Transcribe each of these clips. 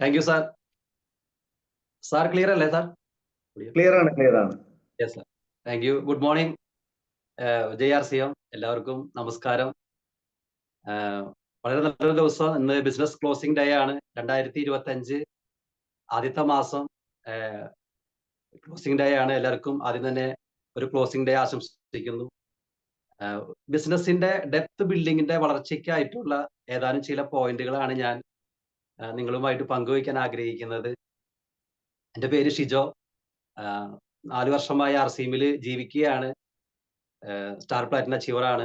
Thank you sir. Sir clear അല്ലേ sir? Clear ആണ്, clear ആണ്. Yes sir, thank you. Good morning JRCM, എല്ലാവർക്കും നമസ്കാരം. വളരെ നല്ലൊരു ദിവസം. ഇന്ന് ബിസിനസ് ക്ലോസിംഗ് ഡേ ആണ്. 2025 ആദ്യത്തെ മാസം ക്ലോസിംഗ് ഡേ ആണ്. എല്ലാവർക്കും ആദ്യം തന്നെ ഒരു ക്ലോസിംഗ് ഡേ ആശംസിക്കുന്നു. ബിസിനസിന്റെ ഡെപ്ത് ബിൽഡിങ്ങിന്റെ വളർച്ചയ്ക്കായിട്ടുള്ള ഏതാനും ചില പോയിന്റുകളാണ് ഞാൻ നിങ്ങളുമായിട്ട് പങ്കുവയ്ക്കാൻ ആഗ്രഹിക്കുന്നത്. എൻ്റെ പേര് ഷിജോ. 4 വർഷമായി RCM ജീവിക്കുകയാണ്. സ്റ്റാർ പ്ലാറ്റിനം അച്ചീവർ ആണ്.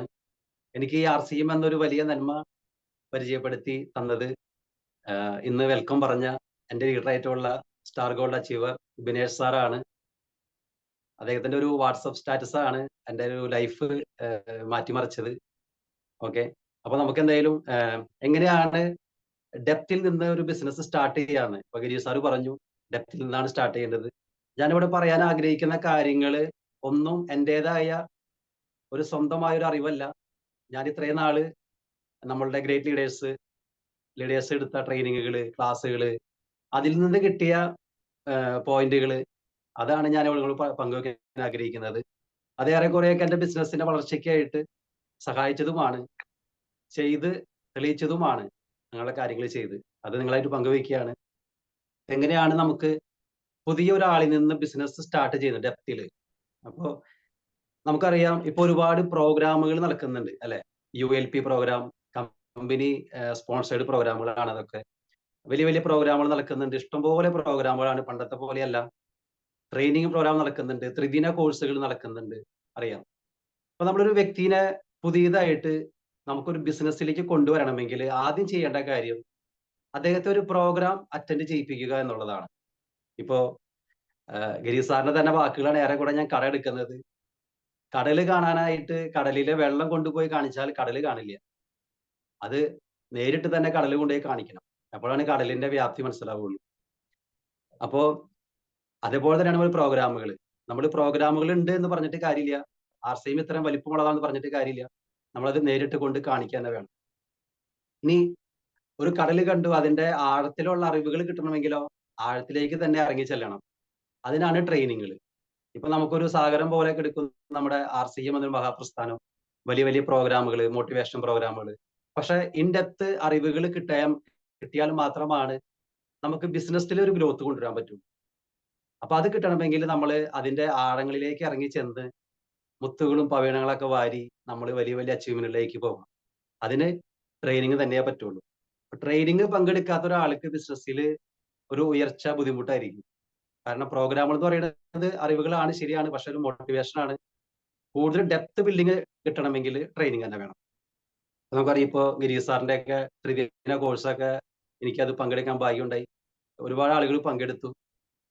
എനിക്ക് ഈ RCM എന്നൊരു വലിയ നന്മ പരിചയപ്പെടുത്തി തന്നത് ഇന്ന് വെൽക്കം പറഞ്ഞ എൻ്റെ ലീഡറായിട്ടുള്ള സ്റ്റാർ ഗോൾഡ് അച്ചീവർ ബിനേഷ് സാറാണ്. അദ്ദേഹത്തിന്റെ ഒരു വാട്സപ്പ് സ്റ്റാറ്റസ് ആണ് എൻ്റെ ഒരു ലൈഫ് മാറ്റിമറിച്ചത്. ഓക്കെ, അപ്പൊ നമുക്ക് എന്തായാലും എങ്ങനെയാണ് ഡെപ്തിൽ നിന്ന് ഒരു ബിസിനസ് സ്റ്റാർട്ട് ചെയ്യാന്ന് ഇപ്പൊ ഗിരീഷ് സാറ് പറഞ്ഞു, ഡെപ്തിൽ നിന്നാണ് സ്റ്റാർട്ട് ചെയ്യേണ്ടത്. ഞാനിവിടെ പറയാൻ ആഗ്രഹിക്കുന്ന കാര്യങ്ങൾ ഒന്നും എൻ്റെതായ ഒരു സ്വന്തമായ ഒരു അറിവല്ല. ഞാൻ ഇത്രയും നാള് നമ്മളുടെ ഗ്രേറ്റ് ലീഡേഴ്സ് എടുത്ത ട്രെയിനിങ്ങുകൾ, ക്ലാസ്സുകൾ, അതിൽ നിന്ന് കിട്ടിയ പോയിന്റുകൾ, അതാണ് ഞാൻ ഇവിടെ പങ്കുവയ്ക്കാൻ ആഗ്രഹിക്കുന്നത്. അതേറെ കുറെയൊക്കെ എൻ്റെ ബിസിനസിന്റെ വളർച്ചയ്ക്കായിട്ട് സഹായിച്ചതുമാണ്, ചെയ്ത് തെളിയിച്ചതുമാണ് നിങ്ങളുടെ കാര്യങ്ങൾ ചെയ്ത്. അത് നിങ്ങളായിട്ട് പങ്കുവയ്ക്കുകയാണ്. എങ്ങനെയാണ് നമുക്ക് പുതിയ ഒരാളിൽ നിന്ന് ബിസിനസ് സ്റ്റാർട്ട് ചെയ്യുന്നത് ഡെപ്തിൽ? അപ്പോൾ നമുക്കറിയാം, ഇപ്പൊ ഒരുപാട് പ്രോഗ്രാമുകൾ നടക്കുന്നുണ്ട് അല്ലെ? ULP പ്രോഗ്രാം, കമ്പനി സ്പോൺസേഡ് പ്രോഗ്രാമുകളാണ് അതൊക്കെ. വലിയ വലിയ പ്രോഗ്രാമുകൾ നടക്കുന്നുണ്ട്, ഇഷ്ടംപോലെ പ്രോഗ്രാമുകളാണ്. പണ്ടത്തെ പോലെയല്ല. ട്രെയിനിങ് പ്രോഗ്രാം നടക്കുന്നുണ്ട്, ത്രിദിന കോഴ്സുകൾ നടക്കുന്നുണ്ട്, അറിയാം. അപ്പൊ നമ്മളൊരു വ്യക്തിനെ പുതിയതായിട്ട് നമുക്കൊരു ബിസിനസ്സിലേക്ക് കൊണ്ടുവരണമെങ്കിൽ ആദ്യം ചെയ്യേണ്ട കാര്യം അദ്ദേഹത്തെ ഒരു പ്രോഗ്രാം അറ്റൻഡ് ചെയ്യിപ്പിക്കുക എന്നുള്ളതാണ്. ഇപ്പോ ഗിരീഷ് സാറിന്റെ തന്നെ വാക്കുകളാണ് ഏറെ കൂടെ ഞാൻ കടമെടുക്കുന്നത്. കടല് കാണാനായിട്ട് കടലിലെ വെള്ളം കൊണ്ടുപോയി കാണിച്ചാൽ കടല് കാണില്ല. അത് നേരിട്ട് തന്നെ കടല് കൊണ്ടുപോയി കാണിക്കണം. അപ്പോഴാണ് കടലിന്റെ വ്യാപ്തി മനസ്സിലാവുള്ളൂ. അപ്പോ അതേപോലെ തന്നെയാണ് നമ്മൾ പ്രോഗ്രാമുകൾ ഉണ്ട് എന്ന് പറഞ്ഞിട്ട് കാര്യമില്ല. RCM ഇത്രയും വലിപ്പമുള്ളതാണെന്ന് പറഞ്ഞിട്ട് കാര്യമില്ല. നമ്മളത് നേരിട്ട് കൊണ്ട് കാണിക്കുക തന്നെ വേണം. ഇനി ഒരു കടല് കണ്ടു അതിന്റെ ആഴത്തിലുള്ള അറിവുകൾ കിട്ടണമെങ്കിലോ ആഴത്തിലേക്ക് തന്നെ ഇറങ്ങി ചെല്ലണം. അതിനാണ് ട്രെയിനിങ്ങുകൾ. ഇപ്പൊ നമുക്കൊരു സാഗരം പോലെ എടുക്കുന്ന നമ്മുടെ RCM എന്നൊരു മഹാപ്രസ്ഥാനം, വലിയ വലിയ പ്രോഗ്രാമുകൾ, മോട്ടിവേഷൻ പ്രോഗ്രാമുകൾ. പക്ഷെ ഇൻഡെപ്ത് അറിവുകൾ കിട്ടിയാൽ മാത്രമാണ് നമുക്ക് ബിസിനസ്സിൽ ഒരു ഗ്രോത്ത് കൊണ്ടുവരാൻ പറ്റും. അപ്പൊ അത് കിട്ടണമെങ്കിൽ നമ്മൾ അതിന്റെ ആഴങ്ങളിലേക്ക് ഇറങ്ങി ചെന്ന് മുത്തുകളും പവീണങ്ങളൊക്കെ വാരി നമ്മൾ വലിയ വലിയ അച്ചീവ്മെന്റിലേക്ക് പോകണം. അതിന് ട്രെയിനിങ് തന്നെയേ പറ്റുള്ളൂ. ട്രെയിനിങ് പങ്കെടുക്കാത്ത ഒരാൾക്ക് ബിസിനസ്സിൽ ഒരു ഉയർച്ച ബുദ്ധിമുട്ടായിരിക്കും. കാരണം പ്രോഗ്രാമുകൾ എന്ന് പറയുന്നത് അറിവുകളാണ്, ശരിയാണ്, പക്ഷെ ഒരു മോട്ടിവേഷൻ ആണ്. കൂടുതൽ ഡെപ്ത് ബിൽഡിങ് കിട്ടണമെങ്കിൽ ട്രെയിനിങ് തന്നെ വേണം. നമുക്കറിയാം, ഇപ്പോൾ ഗിരീഷ് സാറിന്റെ ഒക്കെ ത്രിദിന കോഴ്സൊക്കെ എനിക്കത് പങ്കെടുക്കാൻ ഭാഗ്യമുണ്ടായി. ഒരുപാട് ആളുകൾ പങ്കെടുത്തു.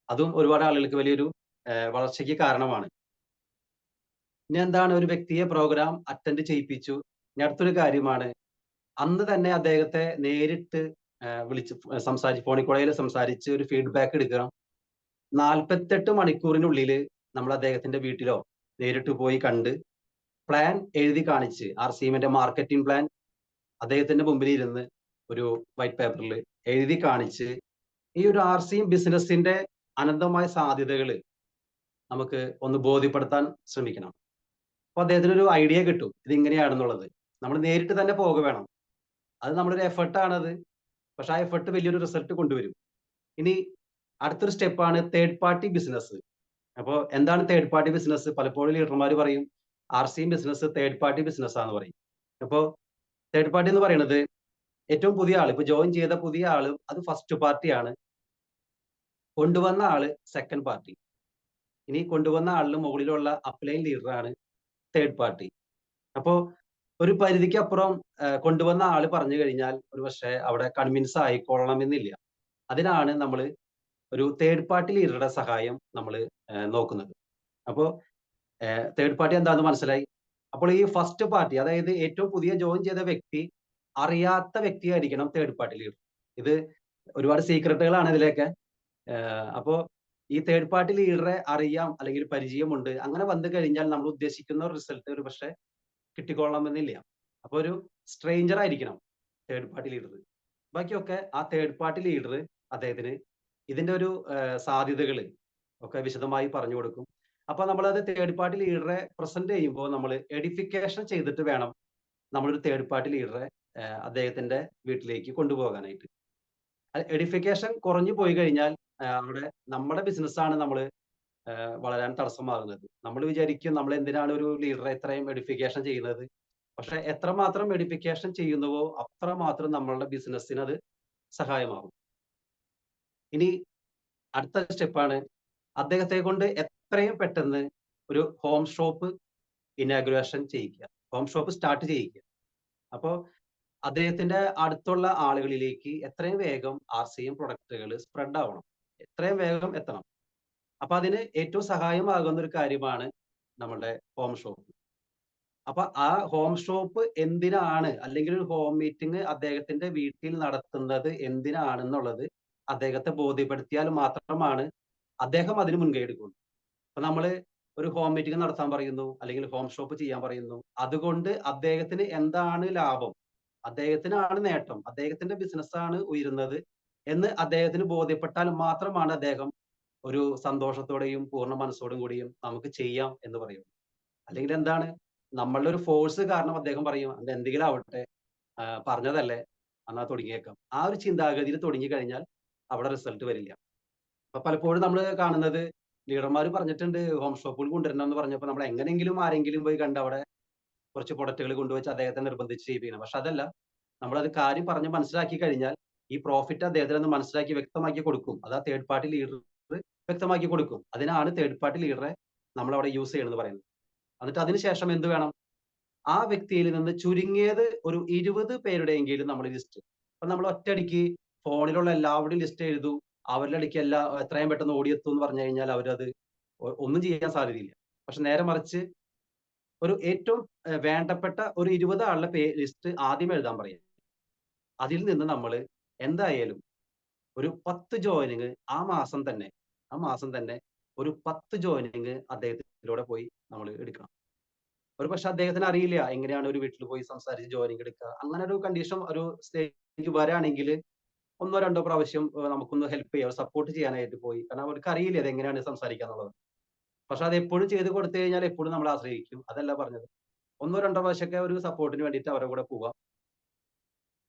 അതും ഒരുപാട് ആളുകൾക്ക് വലിയൊരു വളർച്ചയ്ക്ക് കാരണമാണ്. ഇനി എന്താണ്, ഒരു വ്യക്തിയെ പ്രോഗ്രാം അറ്റൻഡ് ചെയ്യിപ്പിച്ചു. ഇനി അടുത്തൊരു കാര്യമാണ്, അന്ന് തന്നെ അദ്ദേഹത്തെ നേരിട്ട് വിളിച്ച് ഫോണിൽ കൂടെ സംസാരിച്ച് ഒരു ഫീഡ്ബാക്ക് എടുക്കണം. 48 മണിക്കൂറിനുള്ളിൽ നമ്മൾ അദ്ദേഹത്തിന്റെ വീട്ടിലോ നേരിട്ട് പോയി കണ്ട് പ്ലാൻ എഴുതി കാണിച്ച്, RCMന്റെ മാർക്കറ്റിംഗ് പ്ലാൻ അദ്ദേഹത്തിന്റെ മുമ്പിൽ ഇരുന്ന് ഒരു വൈറ്റ് പേപ്പറിൽ എഴുതി കാണിച്ച് ഈ ഒരു RCM ബിസിനസിന്റെ അനന്തമായ സാധ്യതകൾ നമുക്ക് ഒന്ന് ബോധ്യപ്പെടുത്താൻ ശ്രമിക്കണം. അപ്പൊ അദ്ദേഹത്തിന് ഒരു ഐഡിയ കിട്ടും ഇത് ഇങ്ങനെയാണെന്നുള്ളത്. നമ്മൾ നേരിട്ട് തന്നെ പോകുക വേണം. അത് നമ്മളൊരു എഫർട്ടാണത്. പക്ഷെ ആ എഫർട്ട് വലിയൊരു റിസൾട്ട് കൊണ്ടുവരും. ഇനി അടുത്തൊരു സ്റ്റെപ്പാണ് തേർഡ് പാർട്ടി ബിസിനസ്. അപ്പോൾ എന്താണ് തേർഡ് പാർട്ടി ബിസിനസ്? പലപ്പോഴും ലീഡർമാർ പറയും RCM business third party business ആണെന്ന് പറയും. അപ്പോൾ തേർഡ് പാർട്ടി എന്ന് പറയുന്നത് ഏറ്റവും പുതിയ ആൾ, ഇപ്പൊ ജോയിൻ ചെയ്ത പുതിയ ആള്, അത് ഫസ്റ്റ് പാർട്ടിയാണ്. കൊണ്ടുവന്ന ആള് സെക്കൻഡ് പാർട്ടി. ഇനി കൊണ്ടുവന്ന ആളിന് മുകളിലുള്ള അപ്ലൈൻ ലീഡറാണ് തേർഡ് പാർട്ടി. അപ്പോ ഒരു പരിധിക്ക് അപ്പുറം കൊണ്ടുവന്ന ആള് പറഞ്ഞു കഴിഞ്ഞാൽ ഒരു പക്ഷേ അവിടെ കൺവിൻസ് ആയിക്കൊള്ളണമെന്നില്ല. അതിനാണ് നമ്മൾ ഒരു തേർഡ് പാർട്ടി ലീഡറുടെ സഹായം നമ്മൾ നോക്കുന്നത്. അപ്പോൾ തേർഡ് പാർട്ടി എന്താണെന്ന് മനസ്സിലായി. അപ്പോൾ ഈ ഫസ്റ്റ് പാർട്ടി, അതായത് ഏറ്റവും പുതിയ ജോയിൻ ചെയ്ത വ്യക്തി അറിയാത്ത വ്യക്തിയായിരിക്കണം തേർഡ് പാർട്ടി ലീഡർ. ഇത് ഒരുപാട് സീക്രട്ടുകളാണ് ഇതിലേക്ക്. അപ്പോൾ ഈ തേർഡ് പാർട്ടി ലീഡറെ അറിയാം അല്ലെങ്കിൽ പരിചയമുണ്ട്, അങ്ങനെ വന്നു കഴിഞ്ഞാൽ നമ്മൾ ഉദ്ദേശിക്കുന്ന റിസൾട്ട് ഒരു പക്ഷേ കിട്ടിക്കൊള്ളണമെന്നില്ല. അപ്പോൾ ഒരു സ്ട്രേഞ്ചർ ആയിരിക്കണം തേർഡ് പാർട്ടി ലീഡർ. ബാക്കിയൊക്കെ ആ തേർഡ് പാർട്ടി ലീഡർ അദ്ദേഹത്തിന് ഇതിന്റെ ഒരു സാധ്യതകൾ ഒക്കെ വിശദമായി പറഞ്ഞു കൊടുക്കും. അപ്പൊ നമ്മളത് തേർഡ് പാർട്ടി ലീഡറെ പ്രസന്റ് ചെയ്യുമ്പോൾ നമ്മൾ എഡിഫിക്കേഷൻ ചെയ്തിട്ട് വേണം നമ്മളൊരു തേർഡ് പാർട്ടി ലീഡറെ അദ്ദേഹത്തിന്റെ വീട്ടിലേക്ക് കൊണ്ടുപോകാനായിട്ട്. എഡിഫിക്കേഷൻ കുറഞ്ഞു പോയി കഴിഞ്ഞാൽ അവിടെ നമ്മുടെ ബിസിനസ്സാണ് നമ്മൾ വളരാൻ തടസ്സമാകുന്നത്. നമ്മൾ വിചാരിക്കും നമ്മൾ എന്തിനാണ് ഒരു ലീഡറെ ഇത്രയും എഡിഫിക്കേഷൻ ചെയ്യുന്നത്. പക്ഷെ എത്രമാത്രം എഡിഫിക്കേഷൻ ചെയ്യുന്നുവോ അത്രമാത്രം നമ്മളുടെ ബിസിനസ്സിന് അത് സഹായമാകും. ഇനി അടുത്ത സ്റ്റെപ്പാണ് അദ്ദേഹത്തെ കൊണ്ട് എത്രയും പെട്ടെന്ന് ഒരു ഹോം ഷോപ്പ് ഇനാഗുറേഷൻ ചെയ്യിക്കുക. ഹോം ഷോപ്പ് സ്റ്റാർട്ട് ചെയ്യിക്കുക. അപ്പോൾ അദ്ദേഹത്തിന്റെ അടുത്തുള്ള ആളുകളിലേക്ക് എത്രയും വേഗം RCM പ്രൊഡക്റ്റുകൾ സ്പ്രെഡ് ആവണം. എത്രയും വേഗം എത്തണം. അപ്പൊ അതിന് ഏറ്റവും സഹായമാകുന്ന ഒരു കാര്യമാണ് നമ്മുടെ ഹോം ഷോപ്പ്. അപ്പൊ ആ ഹോം ഷോപ്പ് എന്തിനാണ്, അല്ലെങ്കിൽ ഒരു ഹോം മീറ്റിംഗ് അദ്ദേഹത്തിന്റെ വീട്ടിൽ നടത്തുന്നത് എന്തിനാണെന്നുള്ളത് അദ്ദേഹത്തെ ബോധ്യപ്പെടുത്തിയാൽ മാത്രമാണ് അദ്ദേഹം അതിന് മുൻകൈ എടുക്കുള്ളൂ. അപ്പൊ നമ്മള് ഒരു ഹോം മീറ്റിംഗ് നടത്താൻ പറയുന്നു, അല്ലെങ്കിൽ ഹോം ഷോപ്പ് ചെയ്യാൻ പറയുന്നു. അതുകൊണ്ട് അദ്ദേഹത്തിന് എന്താണ് ലാഭം, അദ്ദേഹത്തിനാണ് നേട്ടം, അദ്ദേഹത്തിന്റെ ബിസിനസ്സാണ് ഉയരുന്നത് എന്ന് അദ്ദേഹത്തിന് ബോധ്യപ്പെട്ടാൽ മാത്രമാണ് അദ്ദേഹം ഒരു സന്തോഷത്തോടെയും പൂർണ്ണ മനസ്സോടും കൂടിയും നമുക്ക് ചെയ്യാം എന്ന് പറയും. അല്ലെങ്കിൽ എന്താണ്, നമ്മളുടെ ഒരു ഫോഴ്സ് കാരണം അദ്ദേഹം പറയും അത് എന്തെങ്കിലും ആവട്ടെ, പറഞ്ഞതല്ലേ, എന്നാ തുടങ്ങിയേക്കാം. ആ ഒരു ചിന്താഗതിയിൽ തുടങ്ങി കഴിഞ്ഞാൽ അവിടെ റിസൾട്ട് വരില്ല. അപ്പൊ പലപ്പോഴും നമ്മൾ കാണുന്നത്, ലീഡർമാർ പറഞ്ഞിട്ടുണ്ട് ഹോം ഷോപ്പുകൾ കൊണ്ടുവരണം എന്ന് പറഞ്ഞപ്പോൾ നമ്മൾ എങ്ങനെയെങ്കിലും ആരെങ്കിലും പോയി കണ്ട് അവിടെ കുറച്ച് പ്രൊഡക്റ്റുകൾ കൊണ്ടുവച്ച് അദ്ദേഹത്തെ നിർബന്ധിച്ച് ചെയ്യിപ്പിക്കണം. പക്ഷെ അതല്ല, നമ്മളത് കാര്യം പറഞ്ഞ് മനസ്സിലാക്കി കഴിഞ്ഞാൽ ഈ പ്രോഫിറ്റ് അദ്ദേഹത്തിന് ഒന്ന് മനസ്സിലാക്കി വ്യക്തമാക്കി കൊടുക്കും. അത് ആ തേർഡ് പാർട്ടി ലീഡർ വ്യക്തമാക്കി കൊടുക്കും. അതിനാണ് തേർഡ് പാർട്ടി ലീഡറെ നമ്മൾ അവിടെ യൂസ് ചെയ്യണമെന്ന് പറയുന്നത്. എന്നിട്ട് അതിനുശേഷം എന്ത് വേണം, ആ വ്യക്തിയിൽ നിന്ന് ചുരുങ്ങിയത് ഒരു 20 പേരുടെയെങ്കിലും നമ്മൾ ലിസ്റ്റ്. അപ്പൊ നമ്മൾ ഒറ്റയടിക്ക് ഫോണിലുള്ള എല്ലാവരുടെയും ലിസ്റ്റ് എഴുതൂ, അവരുടെ ഇടയ്ക്ക് എത്രയും പെട്ടെന്ന് ഓടിയെത്തും എന്ന് പറഞ്ഞു കഴിഞ്ഞാൽ അവരത് ഒന്നും ചെയ്യാൻ സാധ്യതയില്ല. പക്ഷെ നേരെ മറിച്ച് ഒരു ഏറ്റവും വേണ്ടപ്പെട്ട ഒരു 20 ആളുടെ ലിസ്റ്റ് ആദ്യം എഴുതാൻ പറയും. അതിൽ നിന്ന് നമ്മൾ എന്തായാലും ഒരു 10 ജോയിനിങ് ആ മാസം തന്നെ ഒരു 10 ജോയിനിങ് അദ്ദേഹത്തിലൂടെ പോയി നമ്മൾ എടുക്കണം. ഒരു പക്ഷെ അദ്ദേഹത്തിന് അറിയില്ല എങ്ങനെയാണ് ഒരു വീട്ടിൽ പോയി സംസാരിച്ച് ജോയിനിങ് എടുക്കുക. അങ്ങനെ ഒരു കണ്ടീഷൻ, ഒരു സ്റ്റേജ് വരാണെങ്കിൽ ഒന്നോ രണ്ടോ പ്രാവശ്യം നമുക്കൊന്ന് ഹെൽപ്പ് ചെയ്യാം, സപ്പോർട്ട് ചെയ്യാനായിട്ട് പോയി. കാരണം അവർക്ക് അറിയില്ല അത് എങ്ങനെയാണ് സംസാരിക്കുക എന്നുള്ളത്. പക്ഷെ അത് എപ്പോഴും ചെയ്ത് കൊടുത്തു കഴിഞ്ഞാൽ എപ്പോഴും നമ്മൾ ആശ്രയിക്കും. അതല്ല പറഞ്ഞത്. ഒന്നോ രണ്ടോ പ്രാവശ്യമൊക്കെ ഒരു സപ്പോർട്ടിന് വേണ്ടിയിട്ട് അവരുടെ കൂടെ പോവാം.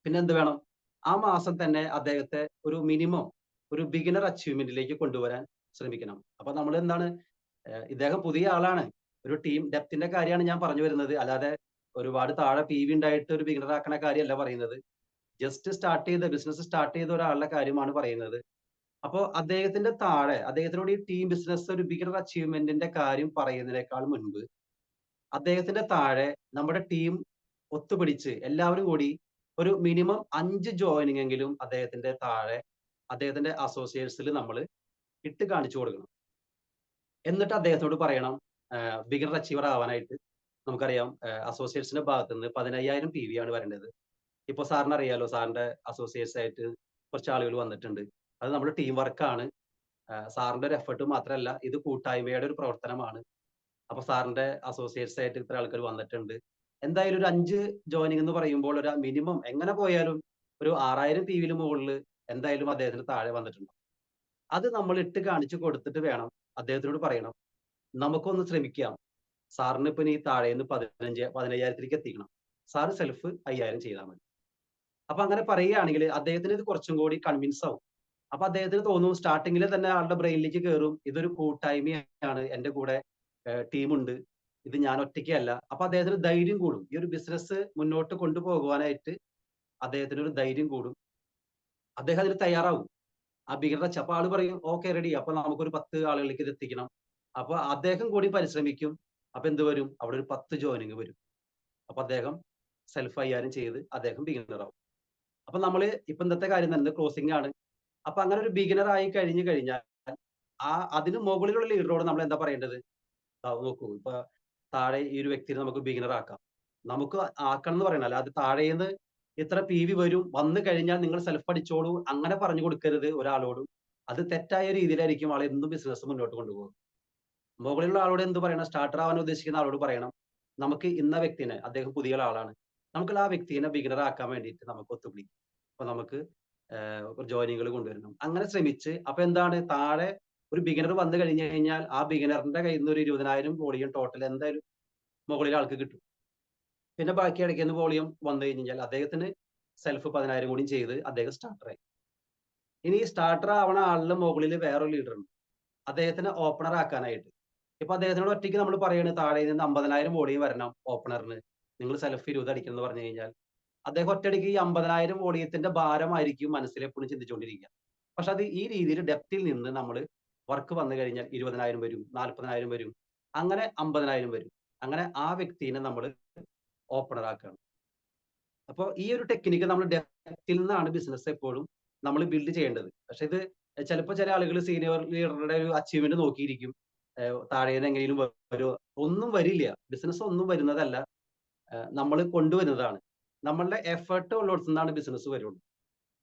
പിന്നെ എന്ത് വേണം, ആ മാസം തന്നെ അദ്ദേഹത്തെ ഒരു മിനിമം ഒരു ബിഗിനർ അച്ചീവ്മെന്റിലേക്ക് കൊണ്ടുവരാൻ ശ്രമിക്കണം. അപ്പൊ നമ്മൾ എന്താണ്, ഇദ്ദേഹം പുതിയ ആളാണ്, ഒരു ടീം ഡെപ്തിന്റെ കാര്യമാണ് ഞാൻ പറഞ്ഞു വരുന്നത്. അല്ലാതെ ഒരുപാട് താഴെ PV ഉണ്ടായിട്ട് ഒരു ബിഗിനർ ആക്കണ കാര്യമല്ല പറയുന്നത്. ജസ്റ്റ് ബിസിനസ് സ്റ്റാർട്ട് ചെയ്ത ഒരാളുടെ കാര്യമാണ് പറയുന്നത്. അപ്പോ അദ്ദേഹത്തിന്റെ താഴെ, അദ്ദേഹത്തിനോട് ഈ ടീം ബിസിനസ് ഒരു ബിഗിനർ അച്ചീവ്മെന്റിന്റെ കാര്യം പറയുന്നതിനേക്കാൾ മുൻപ് അദ്ദേഹത്തിന്റെ താഴെ നമ്മുടെ ടീം ഒത്തുപിടിച്ച് എല്ലാവരും കൂടി ഒരു മിനിമം 5 ജോയിനിങ് എങ്കിലും അദ്ദേഹത്തിന്റെ താഴെ അദ്ദേഹത്തിന്റെ അസോസിയേറ്റ്സിൽ നമ്മൾ ഇട്ട് കാണിച്ചു കൊടുക്കണം. എന്നിട്ട് അദ്ദേഹത്തോട് പറയണം, ബിഗിനർ അച്ചീവർ ആവാനായിട്ട് നമുക്കറിയാം അസോസിയേറ്റ്സിന്റെ ഭാഗത്ത് നിന്ന് 15,000 PV ആണ് വരേണ്ടത്. ഇപ്പൊ സാറിന് അറിയാലോ, സാറിന്റെ അസോസിയേറ്റ്സ് ആയിട്ട് കുറച്ച് ആളുകൾ വന്നിട്ടുണ്ട്. അത് നമ്മുടെ ടീം വർക്കാണ്. സാറിന്റെ ഒരു എഫേർട്ട് മാത്രമല്ല, ഇത് കൂട്ടായ്മയുടെ ഒരു പ്രവർത്തനമാണ്. അപ്പൊ സാറിന്റെ അസോസിയേറ്റ്സ് ആയിട്ട് ഇത്ര ആൾക്കാർ വന്നിട്ടുണ്ട്. എന്തായാലും ഒരു 5 ജോയിനിങ് എന്ന് പറയുമ്പോൾ ഒരു മിനിമം എങ്ങനെ പോയാലും ഒരു 6,000 PV മുകളിൽ എന്തായാലും അദ്ദേഹത്തിന് താഴെ വന്നിട്ടുണ്ട്. അത് നമ്മൾ ഇട്ട് കാണിച്ചു കൊടുത്തിട്ട് വേണം അദ്ദേഹത്തിനോട് പറയണം, നമുക്കൊന്ന് ശ്രമിക്കാം. സാറിന് ഇപ്പൊ ഈ താഴേന്ന് 15,000 എത്തിക്കണം. സാറ് സെൽഫ് 5,000 ചെയ്താൽ മതി. അപ്പൊ അങ്ങനെ പറയുകയാണെങ്കിൽ അദ്ദേഹത്തിന് ഇത് കുറച്ചും കൂടി കൺവിൻസ് ആവും. അപ്പൊ അദ്ദേഹത്തിന് തോന്നും, സ്റ്റാർട്ടിങ്ങിൽ തന്നെ ആളുടെ ബ്രെയിനിലേക്ക് കയറും, ഇതൊരു കൂട്ടായ്മയാണ്, എന്റെ കൂടെ ടീമുണ്ട്, ഇത് ഞാൻ ഒറ്റയ്ക്കല്ല. അപ്പൊ അദ്ദേഹത്തിന് ധൈര്യം കൂടും. ഈ ഒരു ബിസിനസ് മുന്നോട്ട് കൊണ്ടുപോകുവാനായിട്ട് അദ്ദേഹത്തിന് ഒരു ധൈര്യം കൂടും. അദ്ദേഹം അതിന് തയ്യാറാവും. ആ ബിഗിനർ അപ്പൊ ആള് പറയും ഓക്കെ റെഡി, അപ്പൊ നമുക്കൊരു 10 ആളുകളിലേക്ക് ഇത് എത്തിക്കണം. അപ്പൊ അദ്ദേഹം കൂടി പരിശ്രമിക്കും. അപ്പൊ എന്ത് വരും, അവിടെ ഒരു 10 ജോയിനിങ് വരും. അപ്പൊ അദ്ദേഹം സെൽഫ് 5,000 ചെയ്ത് അദ്ദേഹം ബിഗിനർ ആവും. അപ്പൊ നമ്മള് ഇപ്പൊ ഇന്നത്തെ കാര്യം തന്നെ ക്ലോസിംഗ് ആണ്. അപ്പൊ അങ്ങനെ ഒരു ബിഗിനർ ആയി കഴിഞ്ഞു കഴിഞ്ഞാൽ അതിന് മുകളിലുള്ള ലീഡറോട് നമ്മൾ എന്താ പറയേണ്ടത്, നോക്കൂ ഇപ്പൊ താഴെ ഈ ഒരു വ്യക്തിനെ നമുക്ക് ബിഗിനർ ആക്കാം. നമുക്ക് ആക്കണം എന്ന് പറയണം, അല്ലാതെ താഴേന്ന് ഇത്ര PV വരും, വന്നു കഴിഞ്ഞാൽ നിങ്ങൾ സെൽഫ് അടിച്ചോളൂ അങ്ങനെ പറഞ്ഞു കൊടുക്കരുത് ഒരാളോടും. അത് തെറ്റായ രീതിയിലായിരിക്കും ആൾ എന്തും ബിസിനസ് മുന്നോട്ട് കൊണ്ടുപോകും. മുകളിലുള്ള ആളോട് എന്ത് പറയണം, സ്റ്റാർട്ടർ ആവാൻ ഉദ്ദേശിക്കുന്ന ആളോട് പറയണം, നമുക്ക് ഇന്ന വ്യക്തിനെ, അദ്ദേഹം പുതിയ ആളാണ്, നമുക്ക് ആ വ്യക്തിനെ ബിഗിനർ ആക്കാൻ വേണ്ടിയിട്ട് നമുക്ക് ഒത്തുപിടിക്കും. അപ്പൊ നമുക്ക് ജോയിനിങ്ങുകൾ കൊണ്ടുവരണം. അങ്ങനെ ശ്രമിച്ച് അപ്പൊ എന്താണ് താഴെ ഒരു ബിഗിനർ വന്നു കഴിഞ്ഞു കഴിഞ്ഞാൽ ആ ബിഗിനറിന്റെ കയ്യിൽ നിന്ന് ഒരു 20,000 വോളിയം ടോട്ടൽ എന്തായാലും മുകളിൽ ആൾക്ക് കിട്ടും. പിന്നെ ബാക്കി ഇടയ്ക്കുന്ന വോളിയം വന്നു കഴിഞ്ഞാൽ അദ്ദേഹത്തിന് സെൽഫ് 10,000 കൂടി ചെയ്ത് അദ്ദേഹം സ്റ്റാർട്ടറായി. ഇനി ഈ സ്റ്റാർട്ടർ ആവണ ആളിന്റെ മുകളിൽ വേറൊരു ലീഡർ ഉണ്ട്. അദ്ദേഹത്തിന് ഓപ്പണർ ആക്കാനായിട്ട്. ഇപ്പൊ അദ്ദേഹത്തിനോട് ഒറ്റയ്ക്ക് നമ്മൾ പറയാണ് താഴെ നിന്ന് 50,000 വോളിയം വരണം ഓപ്പണറിന്. നിങ്ങൾ സെൽഫ് 20 അടിക്കണം എന്ന് പറഞ്ഞു കഴിഞ്ഞാൽ അദ്ദേഹം ഒറ്റയടിക്ക് ഈ 50,000 വോളിയത്തിന്റെ ഭാരമായിരിക്കും മനസ്സിൽ എപ്പോഴും ചിന്തിച്ചുകൊണ്ടിരിക്കുക. പക്ഷെ അത് ഈ രീതിയിൽ ഡെപ്തിൽ നിന്ന് നമ്മൾ വർക്ക് വന്നു കഴിഞ്ഞാൽ 20,000 വരും, 40,000 വരും, അങ്ങനെ 50,000 വരും. അങ്ങനെ ആ വ്യക്തിനെ നമ്മൾ ഓപ്പണർ ആക്കുകയാണ്. അപ്പോൾ ഈ ഒരു ടെക്നിക്ക് നമ്മൾ ഡെപ്തിൽ നിന്നാണ് ബിസിനസ് എപ്പോഴും നമ്മൾ ബിൽഡ് ചെയ്യേണ്ടത്. പക്ഷെ ഇത് ചിലപ്പോൾ ചില ആളുകൾ സീനിയർ ലീഡറുടെ ഒരു അച്ചീവ്മെന്റ് നോക്കിയിരിക്കും. താഴേന്ന് എങ്ങനെയും വരുമോ? ഒന്നും വരില്ല. ബിസിനസ് ഒന്നും വരുന്നതല്ല. നമ്മൾ കൊണ്ടുവരുന്നതാണ്. നമ്മളുടെ എഫേർട്ട് ഉള്ളിടത്തു നിന്നാണ് ബിസിനസ് വരുള്ളൂ.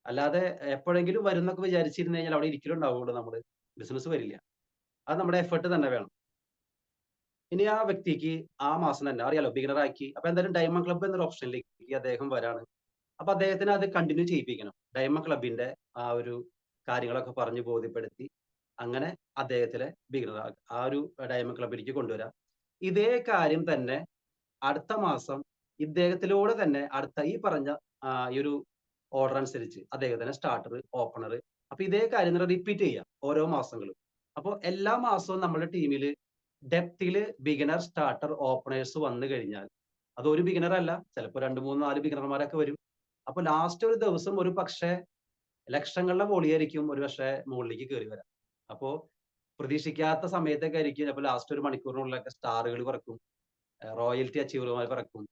അല്ലാതെ എപ്പോഴെങ്കിലും വരുന്നൊക്കെ വിചാരിച്ചിരുന്നു കഴിഞ്ഞാൽ അവിടെ ഇരിക്കലുണ്ടാവുള്ളൂ നമ്മള്. ബിസിനസ് വരില്ല. അത് നമ്മുടെ എഫേർട്ട് തന്നെ വേണം. ഇനി ആ വ്യക്തിക്ക് ആ മാസം തന്നെ അറിയാലോ ബിഗിനർ ആക്കി. അപ്പൊ എന്തായാലും ഡയമണ്ട് ക്ലബ്ബ് എന്നൊരു ഓപ്ഷനിലേക്ക് അദ്ദേഹം വരാണ്. അപ്പൊ അദ്ദേഹത്തിന് അത് കണ്ടിന്യൂ ചെയ്യിപ്പിക്കണം. ഡയമണ്ട് ക്ലബിന്റെ ആ ഒരു കാര്യങ്ങളൊക്കെ പറഞ്ഞ് ബോധ്യപ്പെടുത്തി അങ്ങനെ അദ്ദേഹത്തിനെ ബിഗിനർ ആ ഒരു ഡയമണ്ട് ക്ലബിലേക്ക് കൊണ്ടുവരാം. ഇതേ കാര്യം തന്നെ അടുത്ത മാസം ഇദ്ദേഹത്തിലൂടെ തന്നെ അടുത്ത ഈ പറഞ്ഞ ഈ ഒരു ഓർഡർ അനുസരിച്ച് അദ്ദേഹത്തിന് സ്റ്റാർട്ടർ, ഓപ്പണർ അപ്പൊ ഇതേ കാര്യം റിപ്പീറ്റ് ചെയ്യാം ഓരോ മാസങ്ങളും. അപ്പോൾ എല്ലാ മാസവും നമ്മുടെ ടീമിൽ ഡെപ്തില് ബിഗിനർ, സ്റ്റാർട്ടർ, ഓപ്പണേഴ്സ് വന്നു കഴിഞ്ഞാൽ അത് ഒരു ബിഗിനർ അല്ല, ചിലപ്പോൾ 2, 3, 4 ബിഗിനർമാരൊക്കെ വരും. അപ്പൊ ലാസ്റ്റ് ഒരു ദിവസം ഒരു പക്ഷേ ലക്ഷങ്ങളുടെ വോളിയായിരിക്കും ഒരു പക്ഷേ മുകളിലേക്ക് കയറി വരാം. അപ്പോ പ്രതീക്ഷിക്കാത്ത സമയത്തൊക്കെ ആയിരിക്കും ചിലപ്പോൾ ലാസ്റ്റ് ഒരു മണിക്കൂറിനുള്ളിലൊക്കെ സ്റ്റാറുകൾ പറക്കും, റോയൽറ്റി അച്ചീവർമാർ പറക്കും.